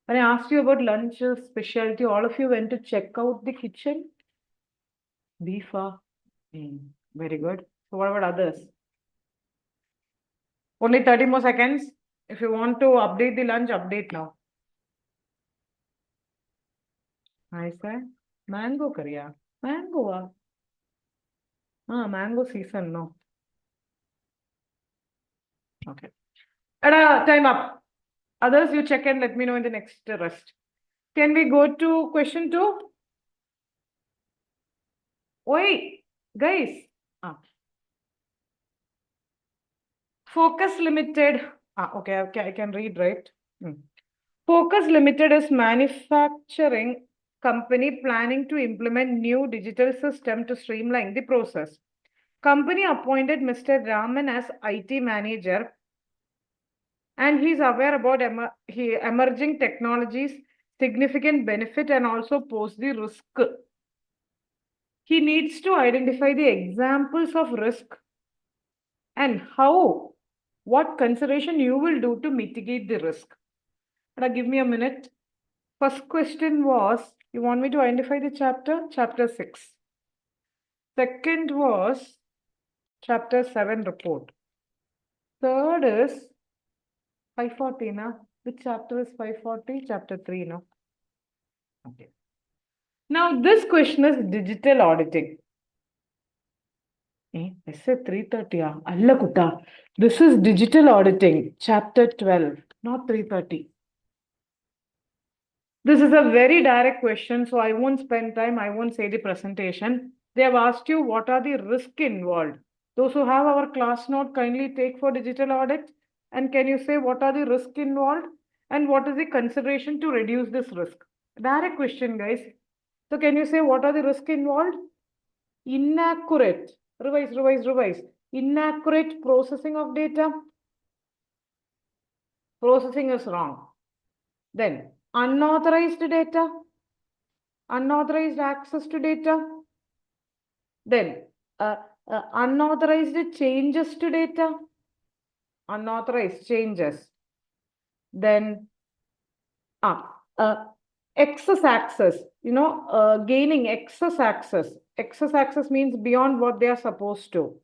Speaker 1: when I asked you about lunch specialty, all of you went to check out the kitchen. Beef. Very good. So what about others? Only 30 more seconds. If you want to update the lunch, update now. I said mango curry. Mango. Mango season, no. Okay. Time up. Others, you check and let me know in the next rest. Can we go to question 2? Wait, guys. Focus Limited. Okay, I can read, right? Focus Limited is manufacturing company planning to implement new digital system to streamline the process. Company appointed Mr. Raman as IT manager, and he's aware about emerging technologies, significant benefit, and also pose the risk. He needs to identify the examples of risk and what consideration you will do to mitigate the risk. Give me a minute. First question was, you want me to identify the chapter? Chapter 6. Second was chapter 7 report. Third is 540, na? Which chapter is 540? Chapter 3, no? Okay. Now, this question is digital auditing. Essay 330. Alla kutta. This is digital auditing, chapter 12, not 330. This is a very direct question, so I won't spend time. I won't say the presentation. They have asked you what are the risks involved. Those who have our class note, kindly take for digital audit. And can you say what are the risks involved and what is the consideration to reduce this risk? Direct question, guys. So can you say what are the risks involved? Inaccurate. Revise. Inaccurate processing of data. Processing is wrong. Then unauthorized data. Unauthorized access to data. Then unauthorized changes to data. Unauthorized changes. Then excess access, gaining excess access. Excess access means beyond what they are supposed to.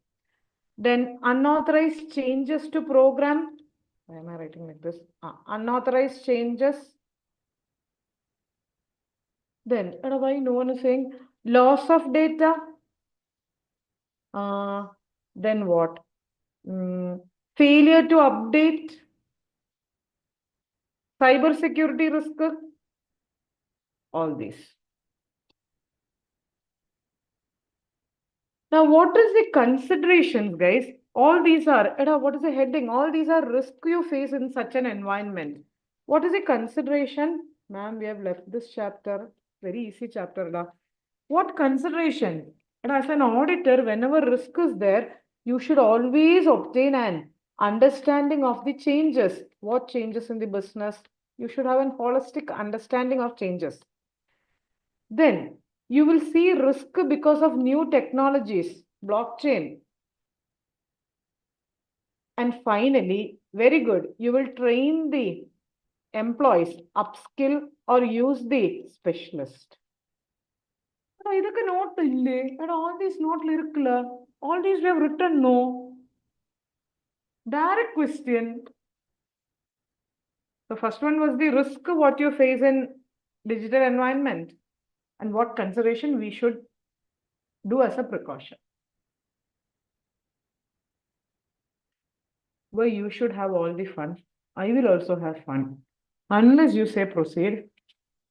Speaker 1: Then unauthorized changes to program. Why am I writing like this? Unauthorized changes. Then, why no one is saying loss of data? Then what? Failure to update. Cyber security risk. All these. Now, what is the considerations, guys? All these are, what is the heading? All these are risks you face in such an environment. What is the consideration? Ma'am, we have left this chapter. Very easy chapter. Da. What consideration? And as an auditor, whenever risk is there, you should always obtain an understanding of the changes. What changes in the business? You should have a holistic understanding of changes. Then you will see risk because of new technologies, blockchain. And finally, very good, you will train the employees, upskill or use the specialist. All these not lyrical. All these we have written no. Direct question. The first one was the risk what you face in digital environment and what consideration we should do as a precaution. Well, you should have all the fun. I will also have fun. Unless you say proceed,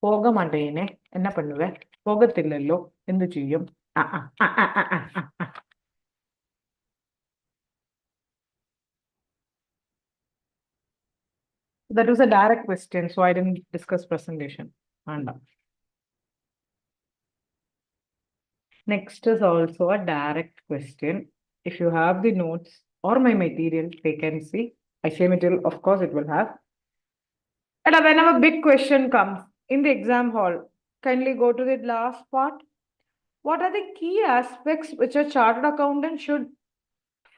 Speaker 1: போக மாட்டேனே என்ன பண்ணுவேன் போகத்தில்லோ എന്ത് ചെയ്യും That was a direct question, so I didn't discuss presentation. Next is also a direct question. If you have the notes or my material, they can see. I say material, of course it will have. And whenever a big question comes in the exam hall, kindly go to the last part. What are the key aspects which a chartered accountant should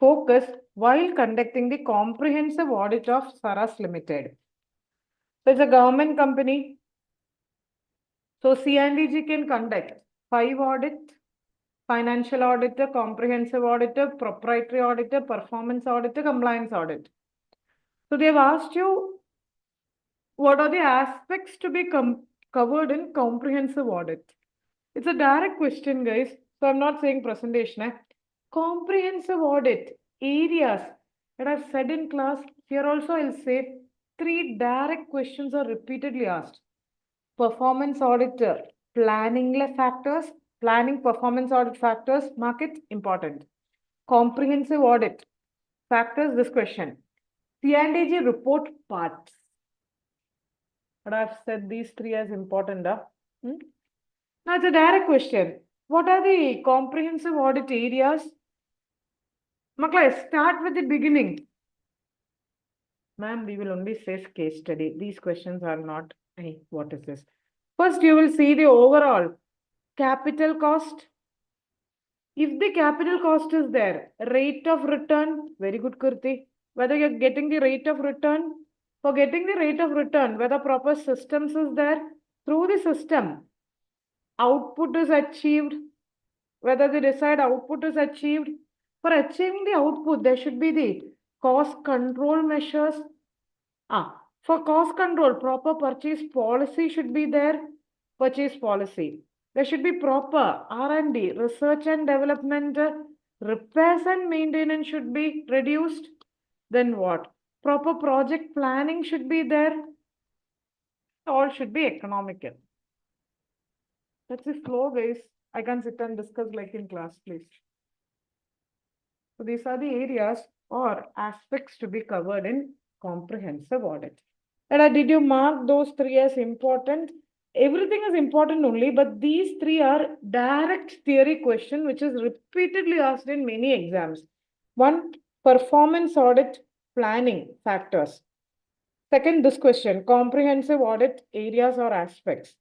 Speaker 1: focus while conducting the comprehensive audit of Saras Limited? So it's a government company. So C&DG can conduct 5 audits: financial auditor, comprehensive auditor, proprietary auditor, performance auditor, compliance audit. So they have asked you what are the aspects to be covered in comprehensive audit. It's a direct question, guys. So I'm not saying presentation. Comprehensive audit areas that I've said in class. Here also I'll say 3 direct questions are repeatedly asked. Performance auditor, planning factors, planning performance audit factors, market important. Comprehensive audit factors, this question. C&AG report parts. But I've said these 3 as important. Now it's a direct question. What are the comprehensive audit areas? Makla, start with the beginning. Ma'am, we will only say case study. These questions are not, what is this? First, you will see the overall capital cost. If the capital cost is there, rate of return, very good, Kirti. Whether you're getting the rate of return, for getting the rate of return, whether proper systems is there, through the system, output is achieved, whether the desired output is achieved. For achieving the output, there should be the cost control measures. For cost control, proper purchase policy should be there. Purchase policy. There should be proper R&D, research and development Repairs and maintenance should be reduced. Then what? Proper project planning should be there. All should be economical. That's the flow, guys. I can sit and discuss like in class, please. So these are the areas or aspects to be covered in comprehensive audit. And did you mark those three as important? Everything is important only, but these three are direct theory question which is repeatedly asked in many exams. One, performance audit planning factors. Second, this question, comprehensive audit areas or aspects.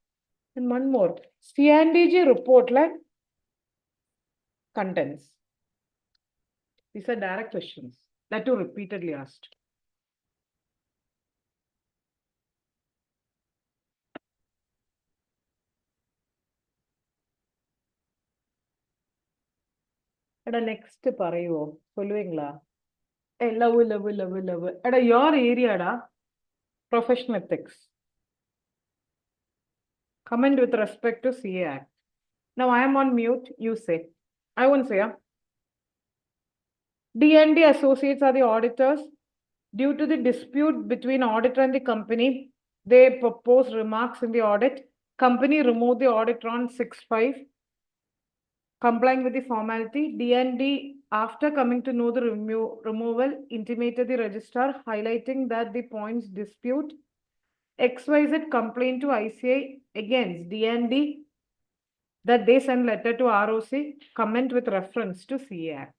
Speaker 1: And one more, CNDG report like contents. These are direct questions that you repeatedly asked. Next പറയുവോ சொல்லுவீங்களா love. Your area professional ethics. Comment with respect to CA Act. Now I am on mute, you say. I won't say. D&D associates are the auditors. Due to the dispute between auditor and the company, they propose remarks in the audit. Company removed the auditor on 6/5. Complying with the formality, D&D, after coming to know the removal, intimated the registrar, highlighting that the points dispute XYZ complaint to ICI against D&D that they send letter to ROC, comment with reference to CA Act.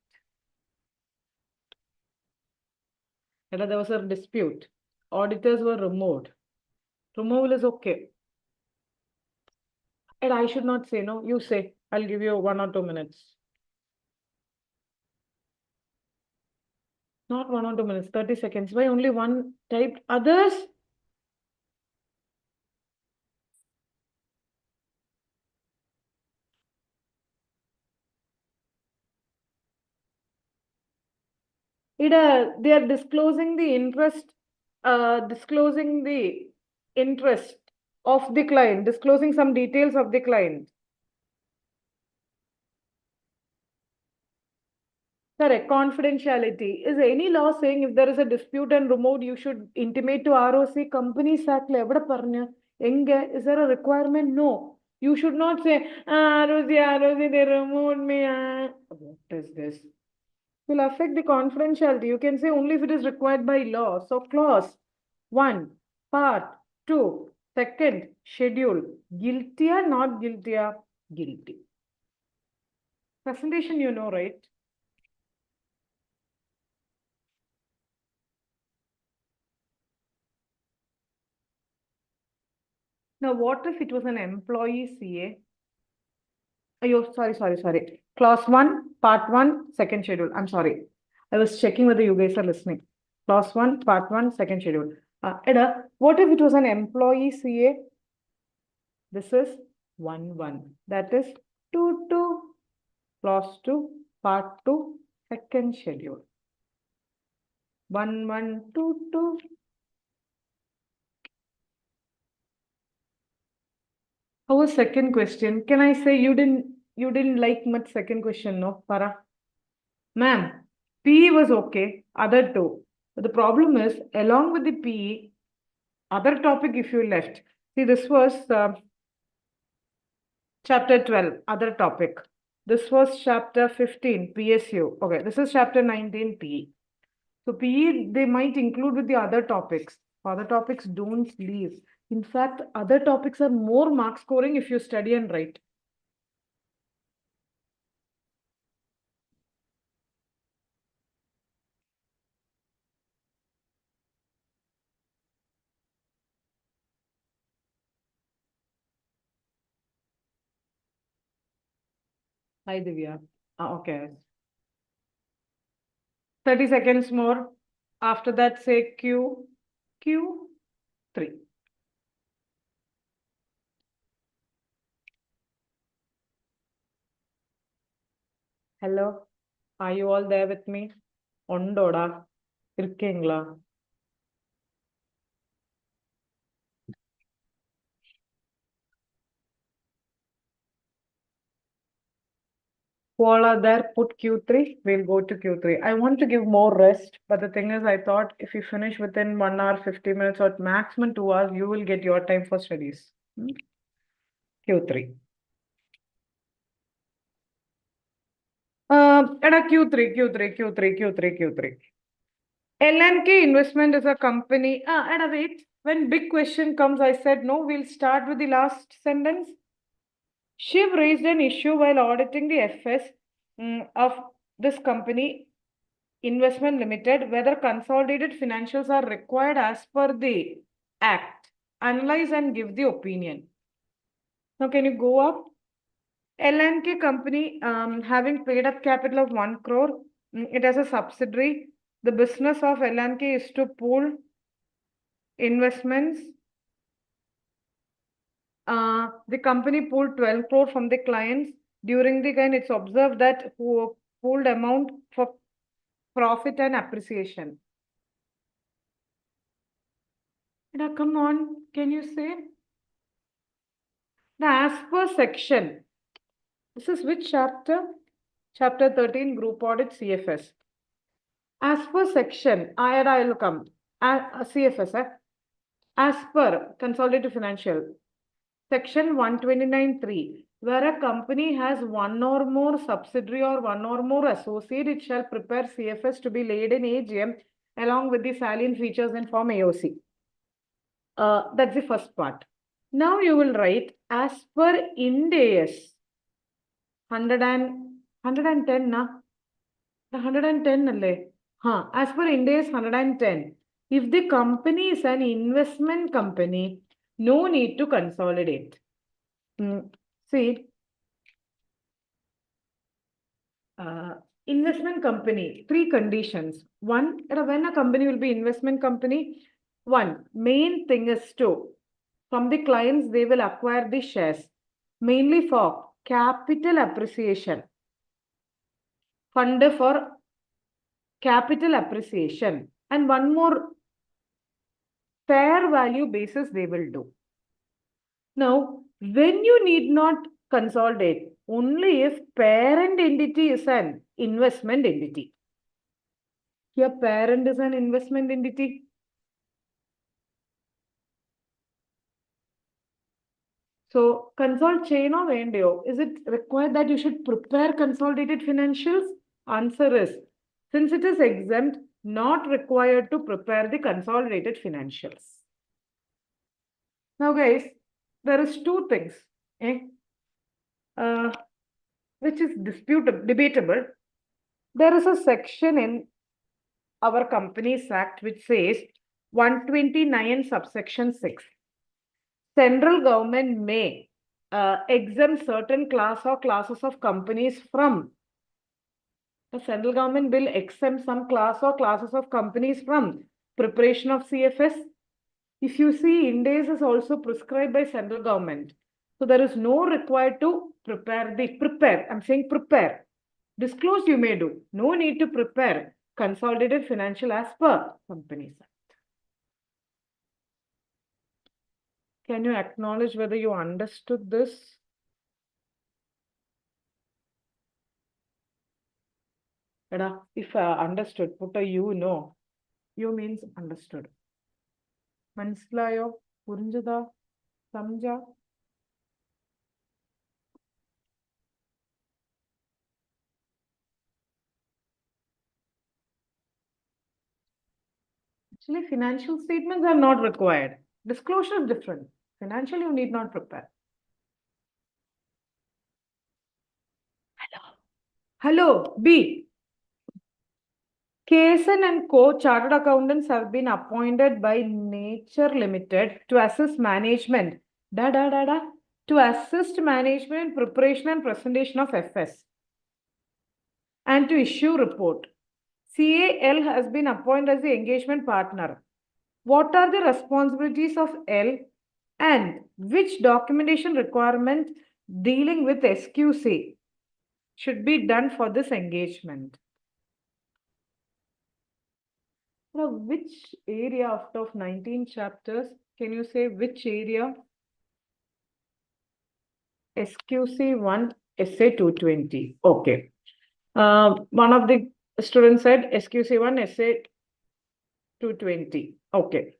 Speaker 1: There was a dispute. Auditors were removed. Removal is okay. And I should not say no. You say. I'll give you 1 or 2 minutes. Not 1 or 2 minutes, 30 seconds. Why only one typed? Others? They are disclosing the interest of the client, disclosing some details of the client. Correct. Confidentiality. Is any law saying if there is a dispute and removed, you should intimate to ROC? Companies Act evada parnja? Enge? Is there a requirement? No. You should not say, ROC, they removed me. What is this? Will affect the confidentiality. You can say only if it is required by law. So clause 1, part 2, second schedule. Guilty or not guilty? Guilty. Presentation you know, right? Now, what if it was an employee CA? Oh, sorry. Clause 1, part 1, second schedule. I'm sorry. I was checking whether you guys are listening. Clause 1, part 1, second schedule. Eda, what if it was an employee CA? This is 1, 1. That is 2, 2. Clause 2, part 2, second schedule. 1, 1, 2, 2. How was second question? Can I say you didn't like much second question, no? Para? Ma'am, PE was okay, other two. But the problem is, along with the PE, other topic if you left. See, this was chapter 12, other topic. This was chapter 15, PSU. Okay, this is chapter 19, PE. So PE, they might include with the other topics. Other topics don't leave. In fact, other topics are more mark scoring if you study and write. Hi, Divya. Okay. 30 seconds more. After that, say Q3. Hello, are you all there with me? Ondoda, இருக்கீங்களா? Koala there, put Q3. We'll go to Q3. I want to give more rest, but the thing is, I thought if you finish within 1 hour, 50 minutes, or maximum 2 hours, you will get your time for studies. Q3. Q3. LNK Investment is a company. Wait. When big question comes, I said no. We'll start with the last sentence. Shiv raised an issue while auditing the FS of this company, Investment Limited, whether consolidated financials are required as per the Act. Analyze and give the opinion. Now, can you go up? LNK company having paid up capital of 1 crore, it has a subsidiary. The business of LNK is to pool investments. The company pooled 12 crore from the clients. During the kind, it's observed that pooled amount for profit and appreciation. Now, come on, can you say? Now, as per section, this is which chapter? Chapter 13, Group Audit CFS. As per section, I will come. CFS, as per Consolidated Financial, section 129(3), where a company has one or more subsidiary or one or more associate, it shall prepare CFS to be laid in AGM along with the salient features in Form AOC. That's the first part. Now you will write as per Ind AS 110 na? The 110 alle. As per Ind AS 110, if the company is an investment company, no need to consolidate. See, investment company, 3 conditions. One, when a company will be investment company, one, main thing is to, from the clients, they will acquire the shares, mainly for capital appreciation. Fund for capital appreciation. And one more, fair value basis they will do. Now, when you need not consolidate, only if parent entity is an investment entity. Here, parent is an investment entity. So, consult chain or vendio, is it required that you should prepare consolidated financials? Answer is, since it is exempt, not required to prepare the consolidated financials. Now, guys, there is 2 things, which is debatable. There is a section in our Companies Act which says 129 subsection 6. Central government may exempt certain class or classes of companies from. The central government will exempt some class or classes of companies from preparation of CFS. If you see, Ind AS is also prescribed by central government. So there is no required to prepare. I'm saying prepare. Disclose you may do. No need to prepare consolidated financial as per Companies Act. Can you acknowledge whether you understood this? If understood, put a you, no. You means understood. Manslayo, Purinjada, Samja. Actually, financial statements are not required. Disclosure is different. Financial, you need not prepare. Hello, B. KSN and Co. Chartered Accountants have been appointed by Nature Limited to assist management. To assist management in preparation and presentation of FS and to issue report. CAL has been appointed as the engagement partner. What are the responsibilities of L and which documentation requirement dealing with SQC should be done for this engagement? Now, which area out of 19 chapters, can you say which area? SQC 1, Essay 220. Okay. One of the students said SQC1, Essay 220. Okay.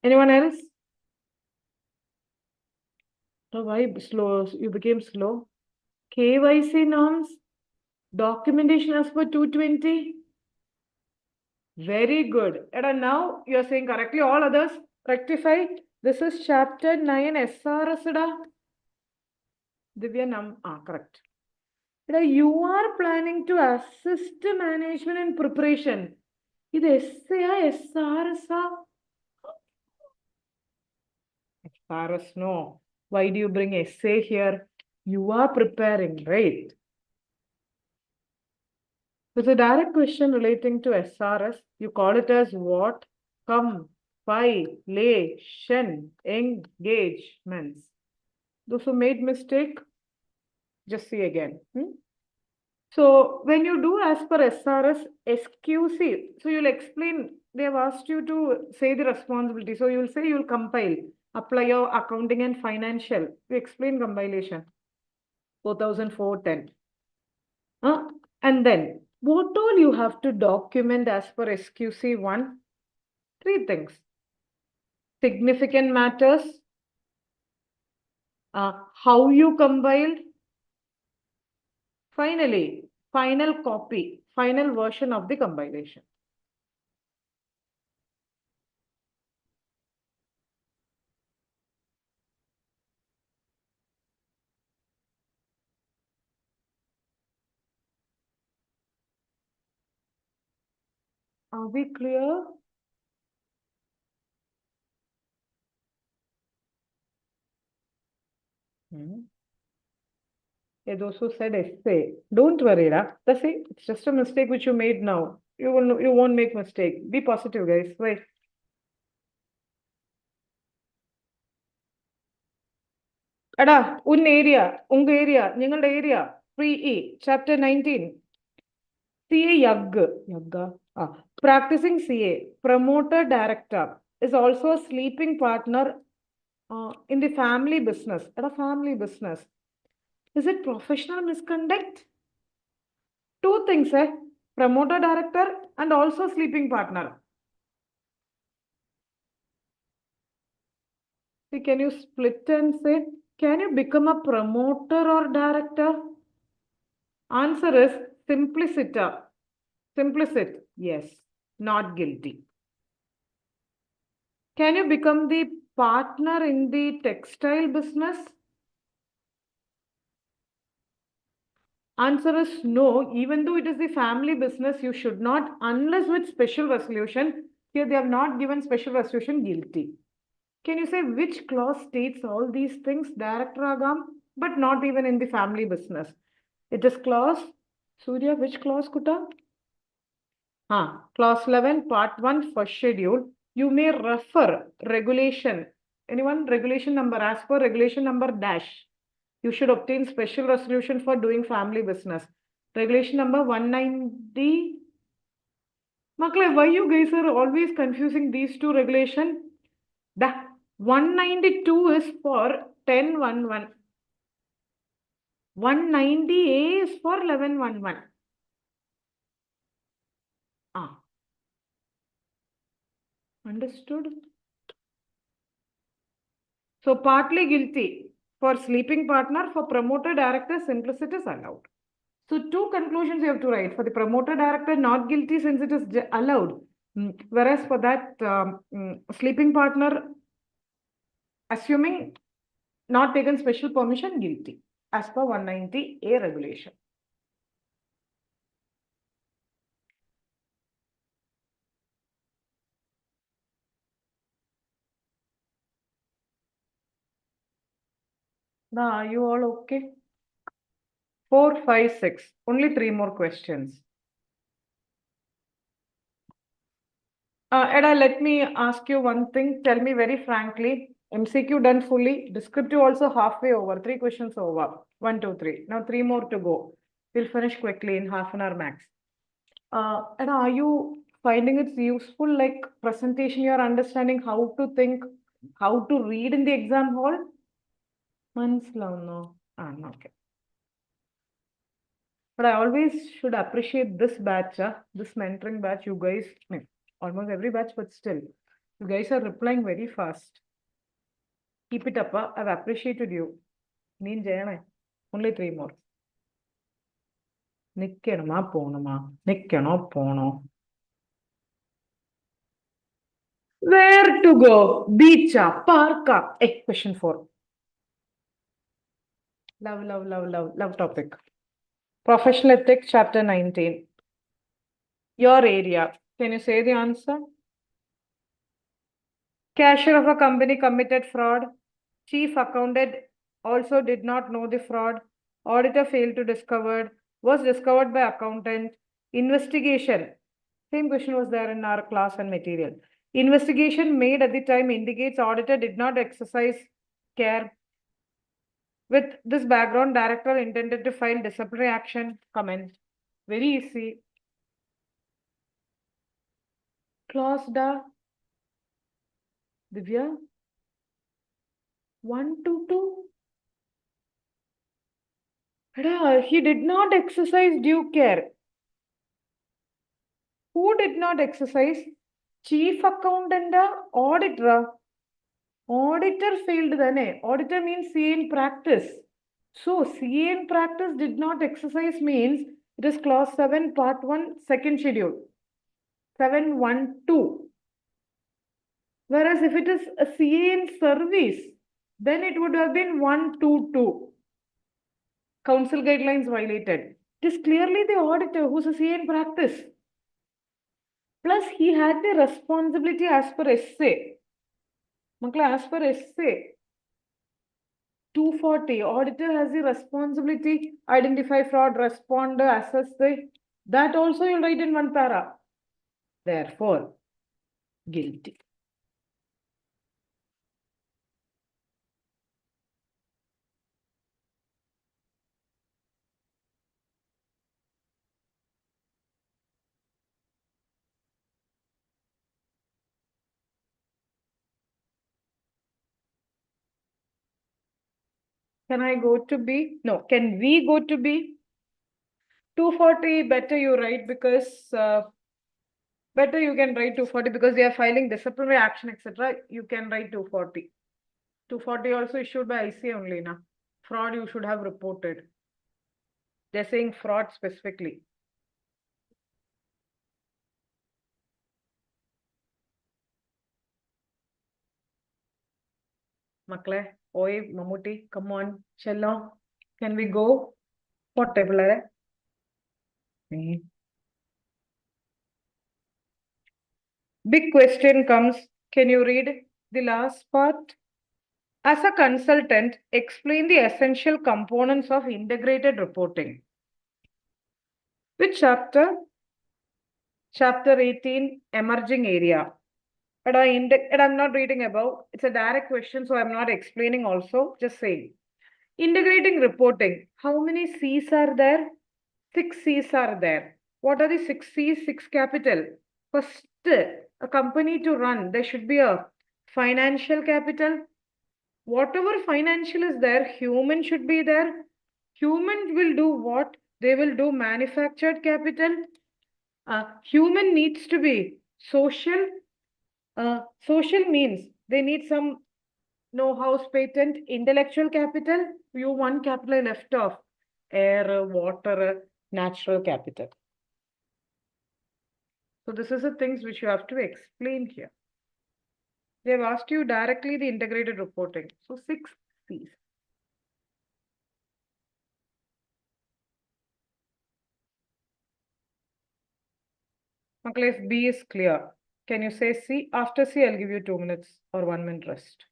Speaker 1: Anyone else? Oh, why slow? You became slow. KYC norms, documentation as per 220. Very good. And now you're saying correctly. All others rectify. This is chapter 9 SRS. Divya correct. You are planning to assist management in preparation. This essay SRS. SRS, no. Why do you bring essay here? You are preparing, right? There's a direct question relating to SRS. You call it as what? Compilation engagements. Those who made mistake, just see again. So when you do as per SRS, SQC, so you'll explain, they have asked you to say the responsibility. So you'll say you'll compile, apply your accounting and financial. You explain compilation, 4004-10. And then what all you have to document as per SQC1? 3 things. Significant matters, how you compiled, finally, final copy, final version of the compilation. Are we clear? Yeah, those who said essay, don't worry, that's it. It's just a mistake which you made now. You won't make mistake. Be positive, guys. Wait. Ada, unga area, ningalde area, pre-E, chapter 19. CA Yagga. Practicing CA, promoter director, is also a sleeping partner in the family business. At a family business. Is it professional misconduct? 2 things, promoter director and also sleeping partner. See, can you split and say, can you become a promoter or director? Answer is simpliciter. Simplicit, yes, not guilty. Can you become the partner in the textile business? Answer is no. Even though it is the family business, you should not, unless with special resolution. Here they have not given special resolution, guilty. Can you say which clause states all these things, Director Agam, but not even in the family business? It is clause, Surya, which clause, Kuta? Clause 11, part 1, first schedule. You may refer regulation. Anyone? Regulation number, as per regulation number dash. You should obtain special resolution for doing family business. Regulation number 190. Makle, why you guys are always confusing these two regulations? The 192 is for 1011. 190A is for 1111. Understood? So partly guilty for sleeping partner, for promoter director, simplicity is allowed. So 2 conclusions you have to write. For the promoter director, not guilty since it is allowed. Whereas for that sleeping partner, assuming not taken special permission, guilty as per 190A regulation. Now, are you all okay? 4, 5, 6. Only 3 more questions. Eda, let me ask you one thing. Tell me very frankly. MCQ done fully. Descriptive also halfway over. 3 questions over. 1, 2, 3. Now 3 more to go. We'll finish quickly in half an hour max. Eda, are you finding it useful, like presentation, you're understanding how to think, how to read in the exam hall? Manslav, no. Okay. But I always should appreciate this batch, this mentoring batch. You guys, almost every batch, but still, you guys are replying very fast. Keep it up. I've appreciated you. Neen Jayane. Only 3 more. Nikkenuma ponuma. Nikkeno pono. Where to go? Beach, park. Question 4. Love topic. Professional ethics, chapter 19. Your area. Can you say the answer? Cashier of a company committed fraud. Chief accountant also did not know the fraud. Auditor failed to discover. Was discovered by accountant. Investigation. Same question was there in our class and material. Investigation made at the time indicates auditor did not exercise care. With this background, director intended to file disciplinary action. Comment. Very easy. Clause da. Divya. 1 to 2. He did not exercise due care. Who did not exercise? Chief accountant, auditor. Auditor failed then. Auditor means CA in practice. So CA in practice did not exercise means it is clause 7, part 1, second schedule. 712. Whereas if it is a CA in service, then it would have been 122. Council guidelines violated. It is clearly the auditor who's a CA in practice. Plus, he had the responsibility as per essay. As per essay, 240, auditor has the responsibility, identify fraud, respond, assess the, that also you'll write in one para. Therefore, guilty. Can I go to B? No. Can we go to B? 240, better you write because better you can write 240 because they are filing disciplinary action, etc. You can write 240. 240 also issued by ICA only, na. Fraud you should have reported. They're saying fraud specifically. Makle, oi, Mamuti, come on, Chello. Can we go? What table are Big question comes. Can you read the last part? As a consultant, explain the essential components of integrated reporting. Which chapter? Chapter 18, emerging area. But I'm not reading above. It's a direct question, so I'm not explaining also. Just saying. Integrating reporting. How many C's are there? 6 C's are there. What are the 6 C's? 6 capital. First, a company to run, there should be a financial capital. Whatever financial is there, human should be there. Human will do what? They will do manufactured capital. Human needs to be social. Social means they need some know-how, patent, intellectual capital. You one capital left off. Air, water, natural capital. So this is the things which you have to explain here. They have asked you directly the integrated reporting. So 6 C's. If B is clear, can you say C? After C, I'll give you 2 minutes or 1 minute rest.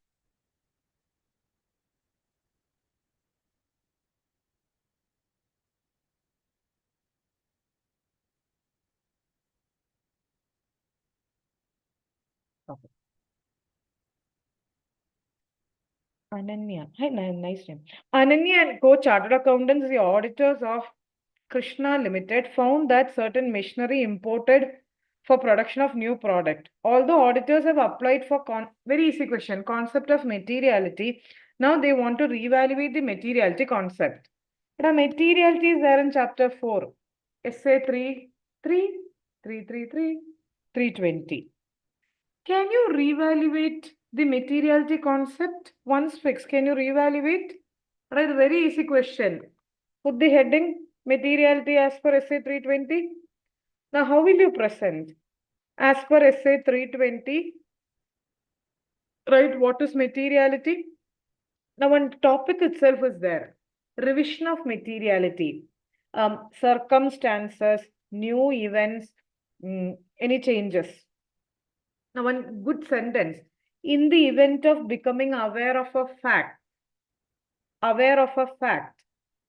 Speaker 1: Okay. Ananya. Hi, nice name. Ananya and co-chartered accountants, the auditors of Krishna Limited, found that certain machinery imported for production of new product. Although auditors have applied for very easy question, concept of materiality, now they want to reevaluate the materiality concept. The materiality is there in chapter 4. Essay 3, 3, 333, 320. Can you reevaluate the materiality concept once fixed? Can you reevaluate? Right, very easy question. Put the heading materiality as per essay 320. Now, how will you present? As per essay 320, right, what is materiality? Now, one topic itself is there. Revision of materiality. Circumstances, new events, any changes. Now, one good sentence. In the event of becoming aware of a fact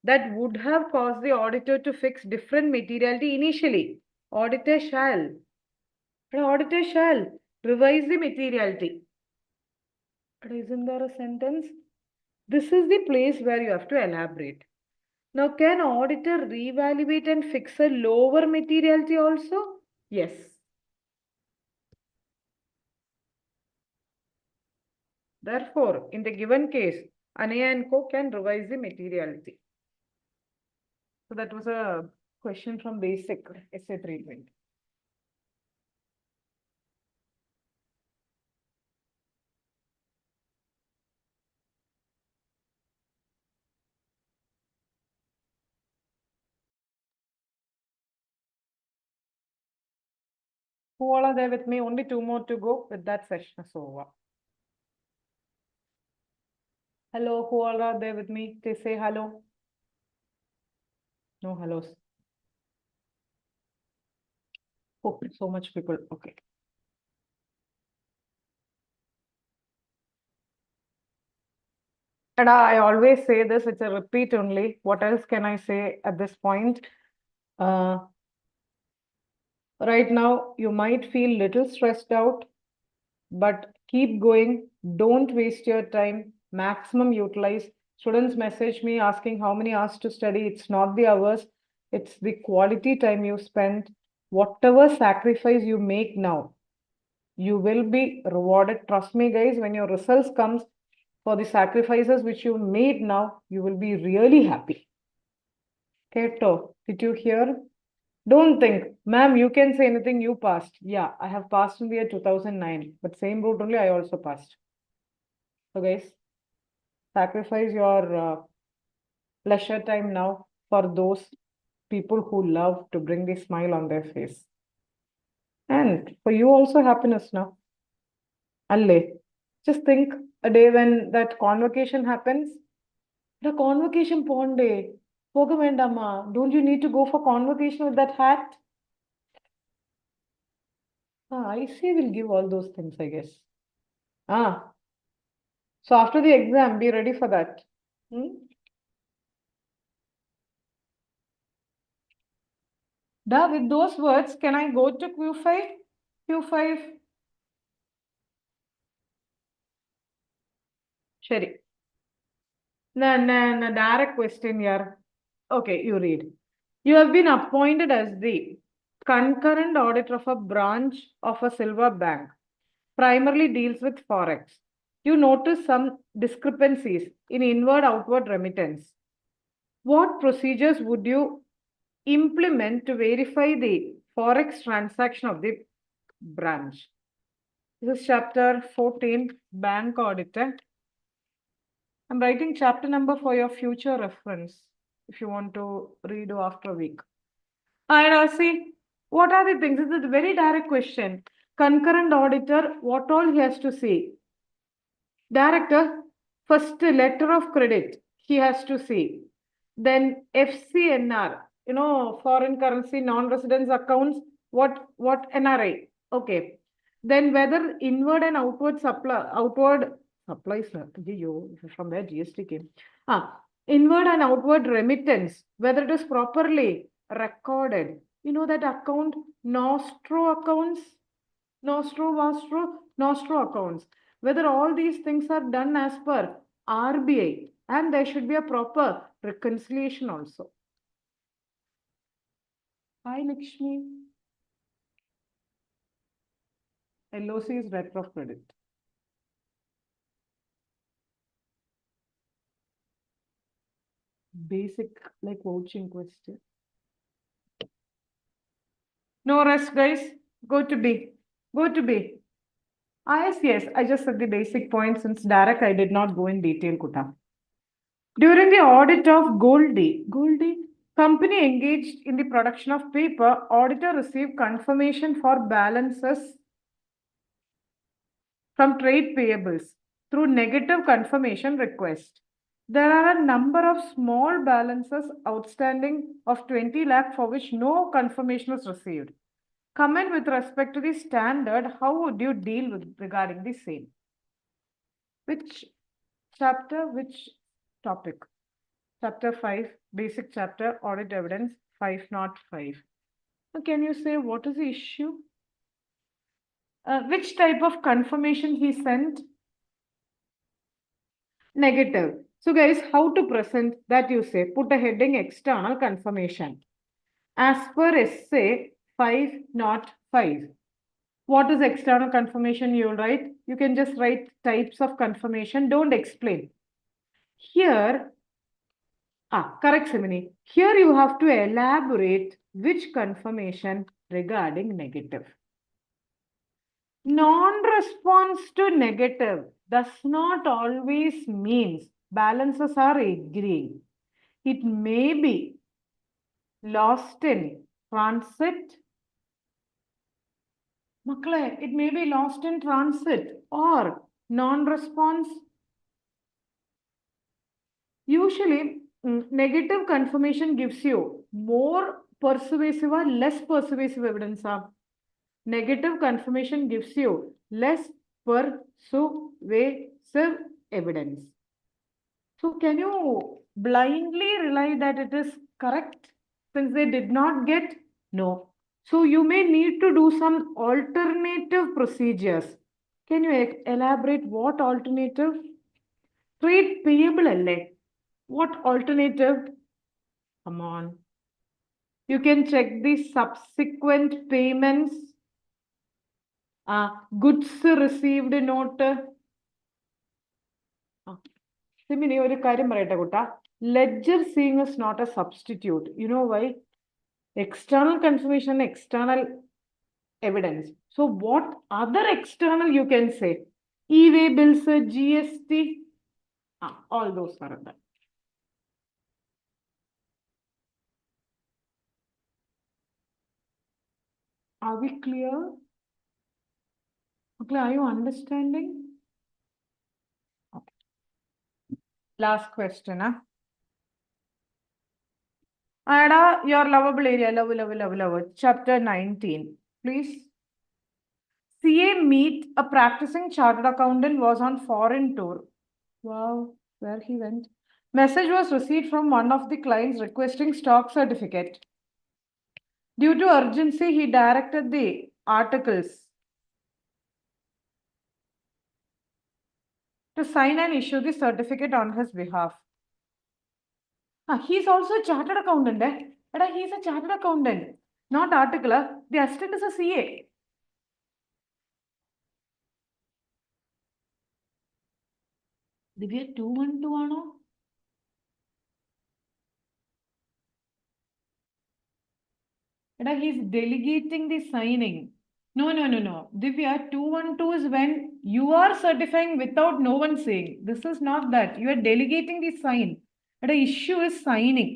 Speaker 1: that would have caused the auditor to fix different materiality initially, auditor shall revise the materiality. But isn't there a sentence? This is the place where you have to elaborate. Now, can auditor reevaluate and fix a lower materiality also? Yes. Therefore, in the given case, Anaya and Co can revise the materiality. So that was a question from basic essay 320. Who all are there with me? Only 2 more to go. With that session is over. Hello, who all are there with me? They say hello. No hellos. Oh, so much people. Okay. And I always say this, it's a repeat only. What else can I say at this point? Right now, you might feel little stressed out, but keep going. Don't waste your time. Maximum utilize. Students message me asking how many hours to study. It's not the hours, it's the quality time you spend. Whatever sacrifice you make now, you will be rewarded. Trust me, guys, when your results comes for the sacrifices which you made now, you will be really happy. Keto, did you hear? Don't think, ma'am, you can say anything, you passed. Yeah, I have passed in the year 2009, but same route only, I also passed. So guys, sacrifice your leisure time now for those people who love to bring the smile on their face. And for you also happiness now. Alle, just think a day when that convocation happens, the convocation pond day. Poga vendama, don't you need to go for convocation with that hat? IC will give all those things, I guess. So after the exam, be ready for that. With those words, can I go to Q5? Q5. Sherry. No, direct question here. Okay, you read. You have been appointed as the concurrent auditor of a branch of a silver bank, primarily deals with forex. You notice some discrepancies in inward-outward remittance. What procedures would you implement to verify the forex transaction of the branch? This is chapter 14, bank auditor. I'm writing chapter number for your future reference if you want to read after a week. And see, what are the things? This is a very direct question. Concurrent auditor, what all he has to say? Director, first letter of credit, he has to see. Then FCNR, foreign currency non-residence accounts, what NRA? Okay. Then whether inward and outward supplies, from where GST came. Inward and outward remittance, whether it is properly recorded. You know that account, Nostro accounts, Nostro accounts. Whether all these things are done as per RBI, and there should be a proper reconciliation also. Hi, Lakshmi. LOC is letter of credit. basic like vouching question. No rest, guys. Go to B. Go to B. Yes. I just said the basic points since direct I did not go in detail, Kuta. During the audit of Goldie, company engaged in the production of paper, auditor received confirmation for balances from trade payables through negative confirmation request. There are a number of small balances outstanding of 20 lakh for which no confirmation was received. Comment with respect to the standard, how would you deal with regarding the same? Which chapter, which topic? Chapter 5, basic chapter, audit evidence, 505. Can you say what is the issue? Which type of confirmation he sent? Negative. So guys, how to present that you say? Put a heading external confirmation. As per essay 505. What is external confirmation? You'll write. You can just write types of confirmation. Don't explain. Here, correct, Simini. Here you have to elaborate which confirmation regarding negative. Non-response to negative does not always means balances are agreeing. It may be lost in transit. It may be lost in transit or non-response. Usually, negative confirmation gives you more persuasive or less persuasive evidence. Negative confirmation gives you less persuasive evidence. So can you blindly rely that it is correct since they did not get? No. So you may need to do some alternative procedures. Can you elaborate what alternative? Trade payable alle. What alternative? Come on. You can check the subsequent payments. Goods received note. Simini, ഒരു കാര്യം പറയട്ടെ കുട്ടാ. Ledger seeing is not a substitute. You know why? External confirmation, external evidence. So what other external you can say? E-way bills, GST, all those are there. Are we clear? Okay, are you understanding? Okay. Last question. Ada, your lovable area, love. Chapter 19, please. CA meet a practicing chartered accountant was on foreign tour. Wow, where he went. Message was received from one of the clients requesting stock certificate. Due to urgency, he directed the articles to sign and issue the certificate on his behalf. He's also a chartered accountant. He's a chartered accountant, not article. The assistant is a CA. Divya 212 ആണോ? He's delegating the signing. No. Divya, 212 is when you are certifying without no one saying. This is not that. You are delegating the sign. The issue is signing.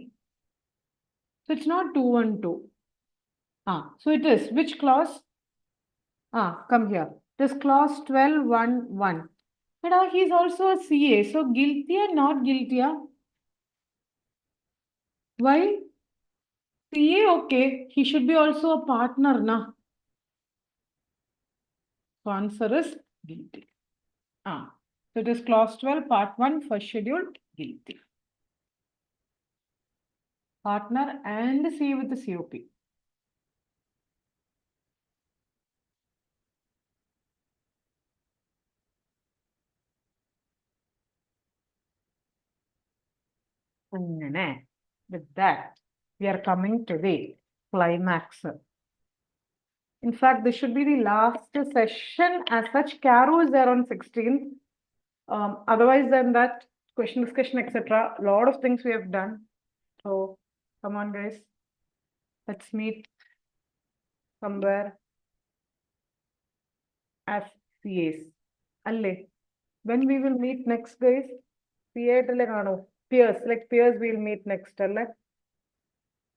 Speaker 1: So it's not 212. So it is. Which clause? Come here. It is clause 12.1.1. He's also a CA. So guilty or not guilty? Why? CA, okay. He should be also a partner, na? So answer is guilty. So it is clause 12, part 1, first schedule, guilty. Partner and C with the COP. With that, we are coming to the climax. In fact, this should be the last session as such. Caro is there on 16th. Otherwise than that, question discussion, etc. A lot of things we have done. So come on, guys. Let's meet somewhere as CAs. Alle. When we will meet next, guys? CA peers. Like peers we'll meet next. Alle.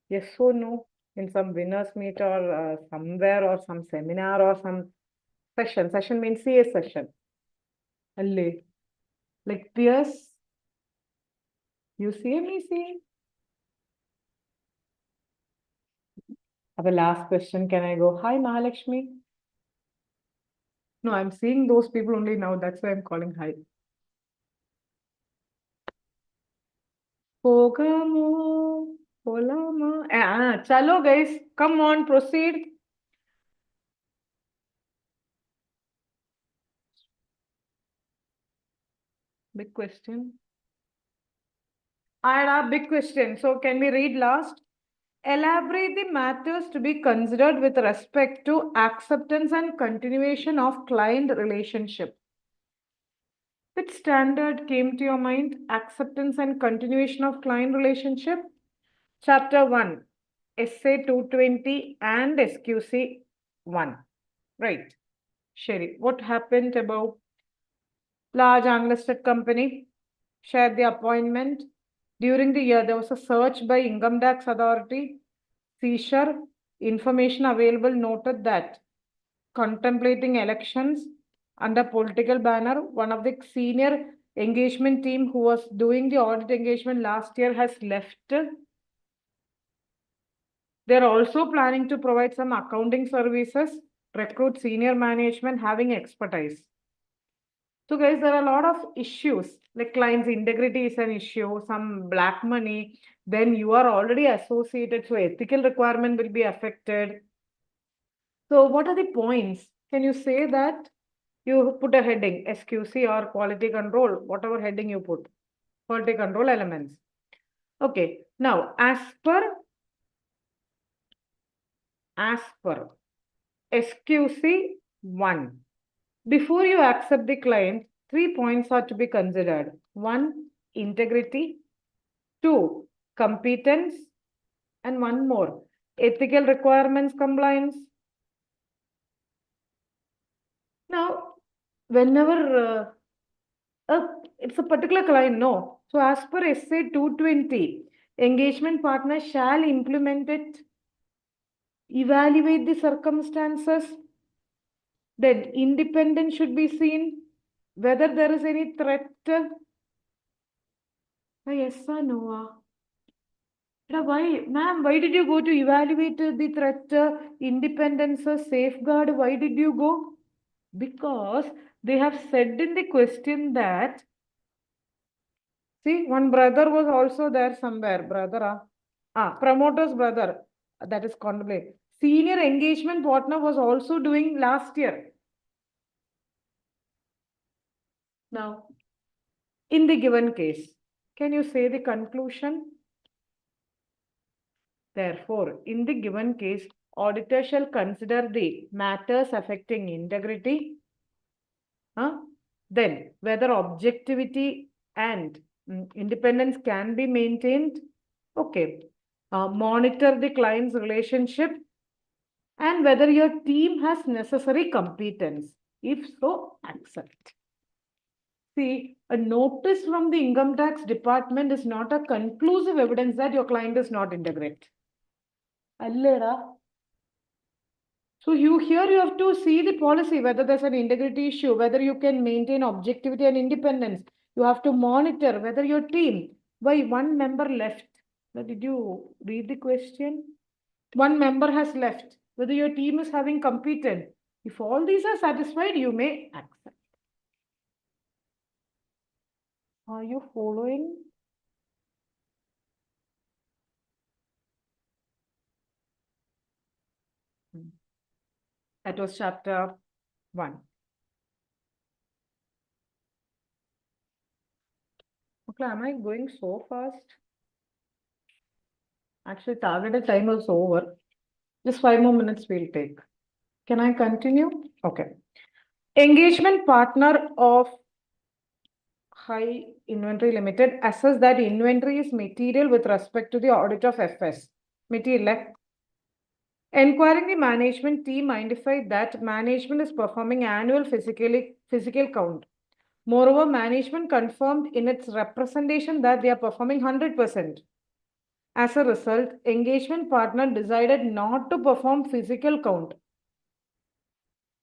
Speaker 1: Yes or no? In some winners meet or somewhere or some seminar or some session. Session means CA session. Alle. Like peers. You see me see? The last question, can I go? Hi, Mahalakshmi. No, I'm seeing those people only now. That's why I'm calling hi. Pogamo, polama. Chalo, guys. Come on, proceed. Big question. I had a big question. So, can we read last? Elaborate the matters to be considered with respect to acceptance and continuation of client relationship. Which standard came to your mind? Acceptance and continuation of client relationship? Chapter 1, Essay 220 and SQC 1. Right. Sherry, what happened about large unlisted company? Shared the appointment. During the year, there was a search by Income Tax Authority. Seizure. Information available noted that contemplating elections under political banner, one of the senior engagement team who was doing the audit engagement last year has left. They're also planning to provide some accounting services, recruit senior management having expertise. So guys, there are a lot of issues, like client's integrity is an issue, some black money, then you are already associated, so ethical requirement will be affected. So what are the points? Can you say that? You put a heading, SQC or quality control, whatever heading you put, quality control elements. Okay, now as per SQC 1, before you accept the client, 3 points are to be considered. 1, integrity. 2, competence. And 1 more, ethical requirements compliance. Now, whenever it's a particular client, no. So as per SA 220, engagement partner shall implement it, evaluate the circumstances, then independence should be seen, whether there is any threat. Yes or no? Why, ma'am, why did you go to evaluate the threat, independence, safeguard? Why did you go? Because they have said in the question that, see, one brother was also there somewhere, brother, promoter's brother, that is contemplate. Senior engagement partner was also doing last year. Now, in the given case, can you say the conclusion? Therefore, in the given case, auditor shall consider the matters affecting integrity, then whether objectivity and independence can be maintained. Okay. Monitor the client's relationship and whether your team has necessary competence. If so, accept. See, a notice from the income tax department is not a conclusive evidence that your client is not integrate. Allera. So here you have to see the policy, whether there's an integrity issue, whether you can maintain objectivity and independence. You have to monitor whether your team, why one member left. Did you read the question? One member has left, whether your team is having competent. If all these are satisfied, you may accept. Are you following? That was chapter 1. Okay, am I going so fast? Actually, targeted time was over. Just 5 more minutes we'll take. Can I continue? Okay. Engagement partner of high Inventory Limited assess that inventory is material with respect to the audit of FS. Material. Enquiring the management team identified that management is performing annual physical count. Moreover, management confirmed in its representation that they are performing 100%. As a result, engagement partner decided not to perform physical count.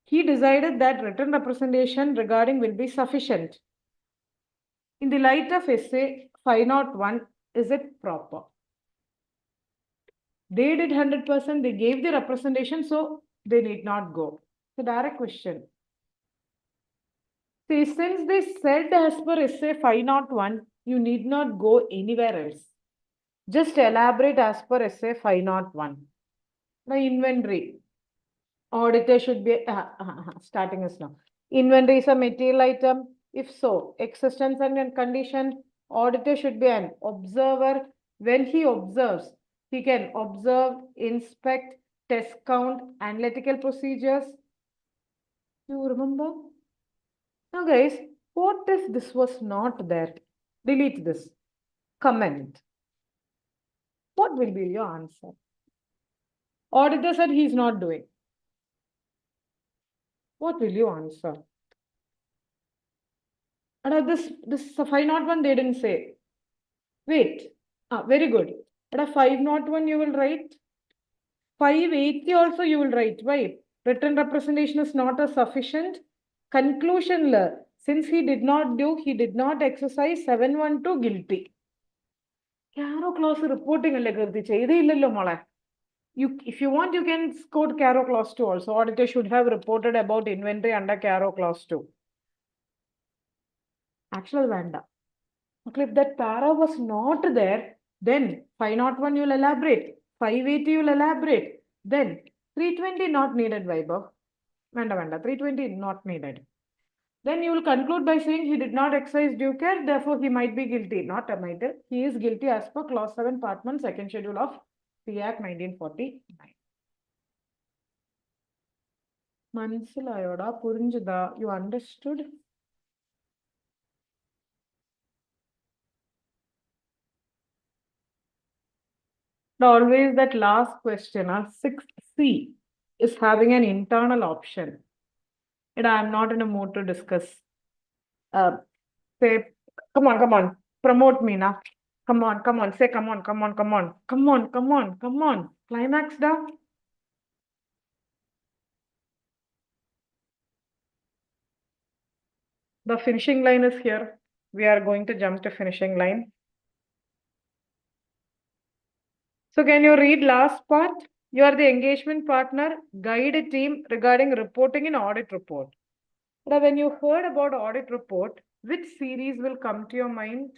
Speaker 1: He decided that written representation regarding will be sufficient. In the light of essay 501, is it proper? They did 100%, they gave the representation, so they need not go. It's a direct question. See, since they said as per essay 501, you need not go anywhere else. Just elaborate as per essay 501. Now, inventory. Auditor should be, starting is now. Inventory is a material item. If so, existence and condition, auditor should be an observer. When he observes, he can observe, inspect, test count, analytical procedures. You remember? Now guys, what if this was not there? Delete this. Comment. What will be your answer? Auditor said he's not doing. What will you answer? And this 501 they didn't say. Wait. Very good. At a 501 you will write. 580 also you will write. Why? Written representation is not a sufficient conclusion. Since he did not do, he did not exercise 712 guilty. Caro clause reporting if you want, you can quote Caro clause 2 also. Auditor should have reported about inventory under Caro clause 2. Actual Vanda. If that para was not there, then 501 you'll elaborate, 580 you'll elaborate, then 320 not needed, Vaibhav. Vanda, 320 not needed. Then you will conclude by saying he did not exercise due care, therefore he might be guilty. Not a might. He is guilty as per clause 7, part 1, second schedule of the Act 1949. Mansilayoda, Purinjada, you understood? Always that last question, 6C, is having an internal option. And I'm not in a mood to discuss. Say, come on, promote me now. Come on, say, come on. Climax down. The finishing line is here. We are going to jump to finishing line. So can you read last part? You are the engagement partner, guide a team regarding reporting in audit report. Now, when you heard about audit report, which series will come to your mind?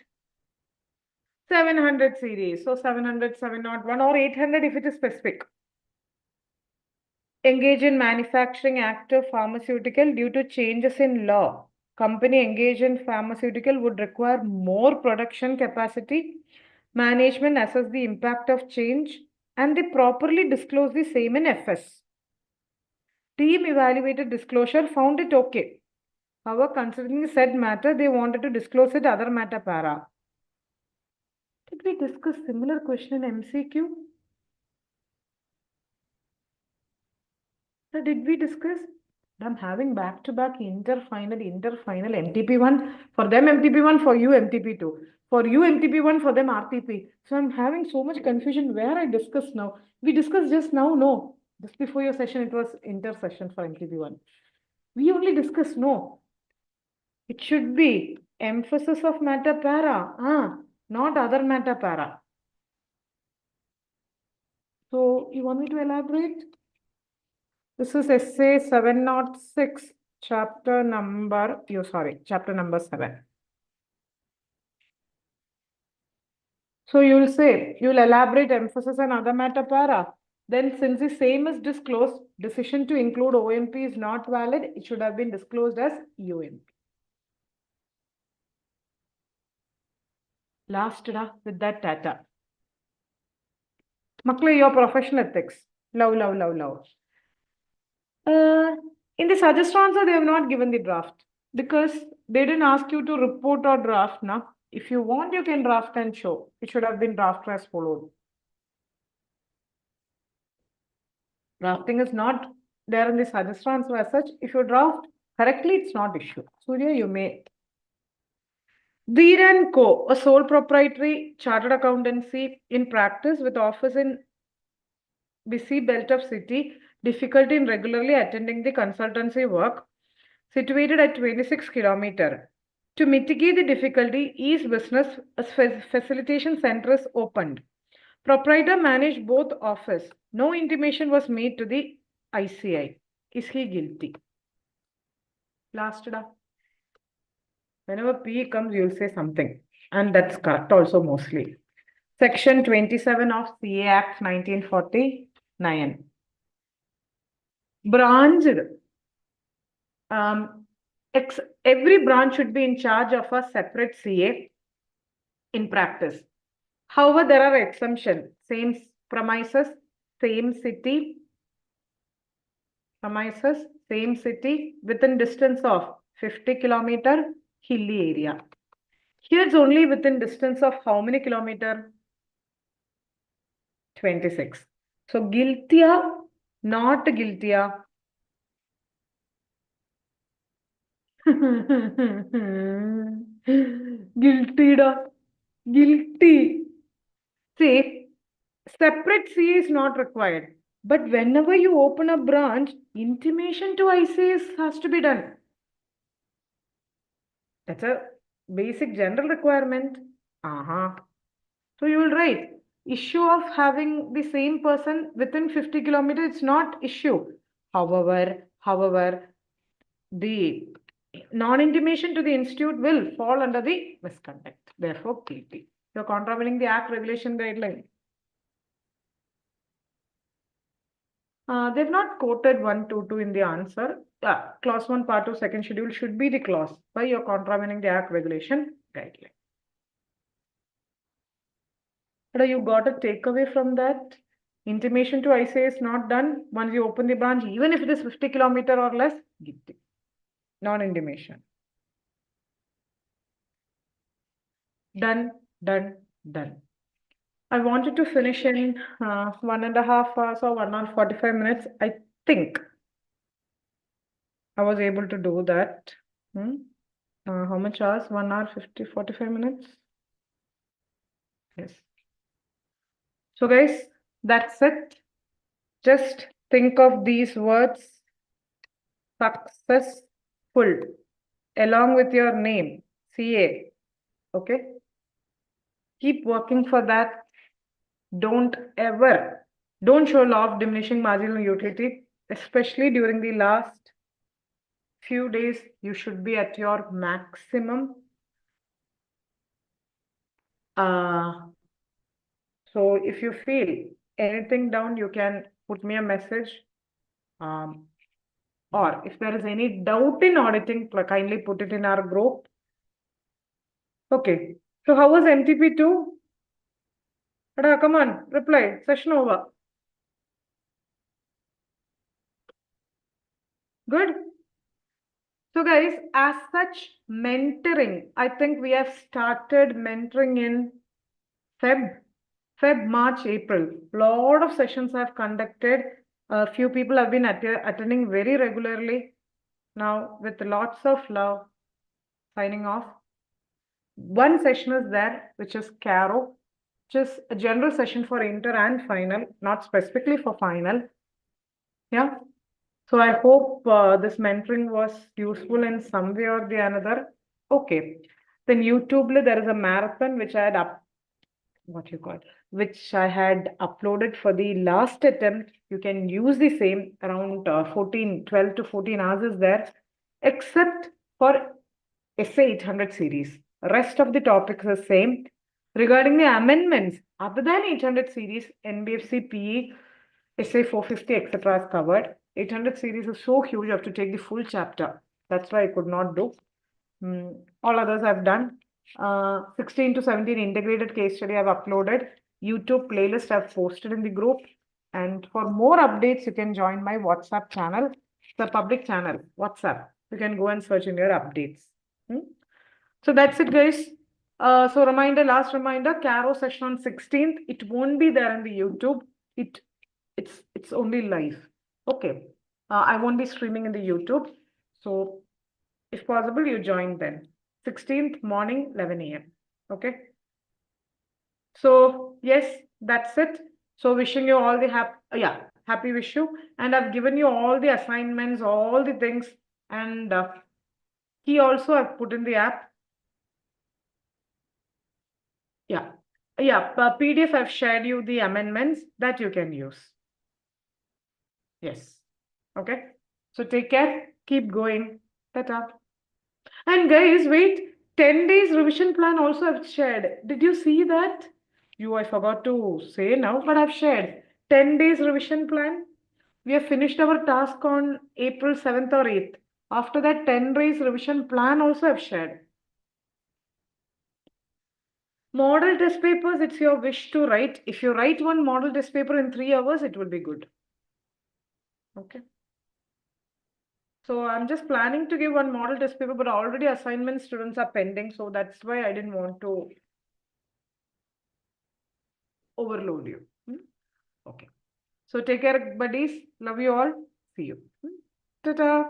Speaker 1: 700 series. So 700, 701 or 800 if it is specific. Engage in manufacturing active pharmaceutical due to changes in law. Company engaged in pharmaceutical would require more production capacity. Management assess the impact of change and they properly disclose the same in FS. Team evaluated disclosure, found it okay. However, considering the said matter, they wanted to disclose it other matter para. Did we discuss similar question in MCQ? So did we discuss? I'm having back-to-back inter-final, MTP1. For them, MTP1, for you, MTP2. For you, MTP1, for them, RTP. So I'm having so much confusion where I discussed now. We discussed just now, no. Just before your session, it was inter-session for MTP1. We only discussed, no. It should be emphasis of matter para, not other matter para. So you want me to elaborate? This is essay 706, chapter number 7. So you'll say, you'll elaborate emphasis and other matter para. Then since the same is disclosed, decision to include OMP is not valid. It should have been disclosed as UMP. Last with that data. Makle, your professional ethics. Love. In the suggest answer, they have not given the draft because they didn't ask you to report or draft. Na? If you want, you can draft and show. It should have been drafted as followed. Drafting is not there in the suggest answer as such. If you draft correctly, it's not issue. Surya, you may. Dheer and Co., a sole proprietary chartered accountancy in practice with office in busy belt of city, difficulty in regularly attending the consultancy work, situated at 26 km. To mitigate the difficulty, East Business Facilitation Center is opened. Proprietor managed both office. No intimation was made to the ICI. Is he guilty? Last da. Whenever P comes, you'll say something. And that's correct also mostly. Section 27 of CA Act 1949. Branched. Every branch should be in charge of a separate CA in practice. However, there are exemptions. Same premises, same city, within distance of 50 km, hilly area. Here it's only within distance of how many kilometer? 26. So guilty, not guilty. Guilty da. Guilty. See, separate CA is not required. But whenever you open a branch, intimation to ICS has to be done. That's a basic general requirement. So you will write issue of having the same person within 50 kilometers, it's not issue. However, the non-intimation to the institute will fall under the misconduct. Therefore, guilty. You're contravening the Act regulation guideline. They've not quoted 122 in the answer. Clause 1, part 2, second schedule should be the clause. Why you're contravening the Act regulation guideline. But you got a takeaway from that? Intimation to ICA is not done. Once you open the branch, even if it is 50 km or less, guilty. Non-intimation. Done. I wanted to finish in 1.5 hours or 1 hour 45 minutes. I think I was able to do that. How much hours? 1 hour 45 minutes? Yes. So guys, that's it. Just think of these words. Successful. Along with your name. CA. Okay? Keep working for that. Don't show law of diminishing marginal utility, especially during the last few days. You should be at your maximum. So if you feel anything down, you can put me a message. Or if there is any doubt in auditing, kindly put it in our group. Okay. So how was MTP2? Come on, reply. Session over. Good. So guys, as such, mentoring, I think we have started mentoring in Feb, March, April. Lot of sessions I've conducted. A few people have been attending very regularly. Now, with lots of love, signing off. One session is there, which is CARO, which is a general session for inter and final, not specifically for final. Yeah. So I hope this mentoring was useful in some way or the another. Okay. Then YouTube, there is a marathon which I had which I had uploaded for the last attempt. You can use the same around 12 to 14 hours is there, except for Essay 800 series. Rest of the topics are same. Regarding the amendments, other than 800 series, NBFC, PE, Essay 450, etc. is covered. 800 series is so huge, you have to take the full chapter. That's why I could not do. All others I've done. 16 to 17 integrated case study I've uploaded. YouTube playlist I've posted in the group. And for more updates, you can join my WhatsApp channel. It's a public channel, WhatsApp. You can go and search in your updates. So that's it, guys. So last reminder, Caro session on 16th. It won't be there in the YouTube. It's only live. Okay. I won't be streaming in the YouTube. So if possible, you join then. 16th morning, 11 a.m. Okay. So yes, that's it. So wishing you all the happy wish you. And I've given you all the assignments, all the things, and key also I've put in the app. Yeah. Yeah, PDF I've shared you the amendments that you can use. Yes. Okay. So take care. Keep going. Ta-ta. And guys, wait. 10 days revision plan also I've shared. Did you see that? I forgot to say now, but I've shared 10 days revision plan. We have finished our task on April 7th or 8th. After that, 10 days revision plan also I've shared. Model test papers, it's your wish to write. If you write one model test paper in 3 hours, it will be good. Okay. So I'm just planning to give one model test paper, but already assignment students are pending. So that's why I didn't want to overload you. Okay. So take care, buddies. Love you all. See you. Ta-ta.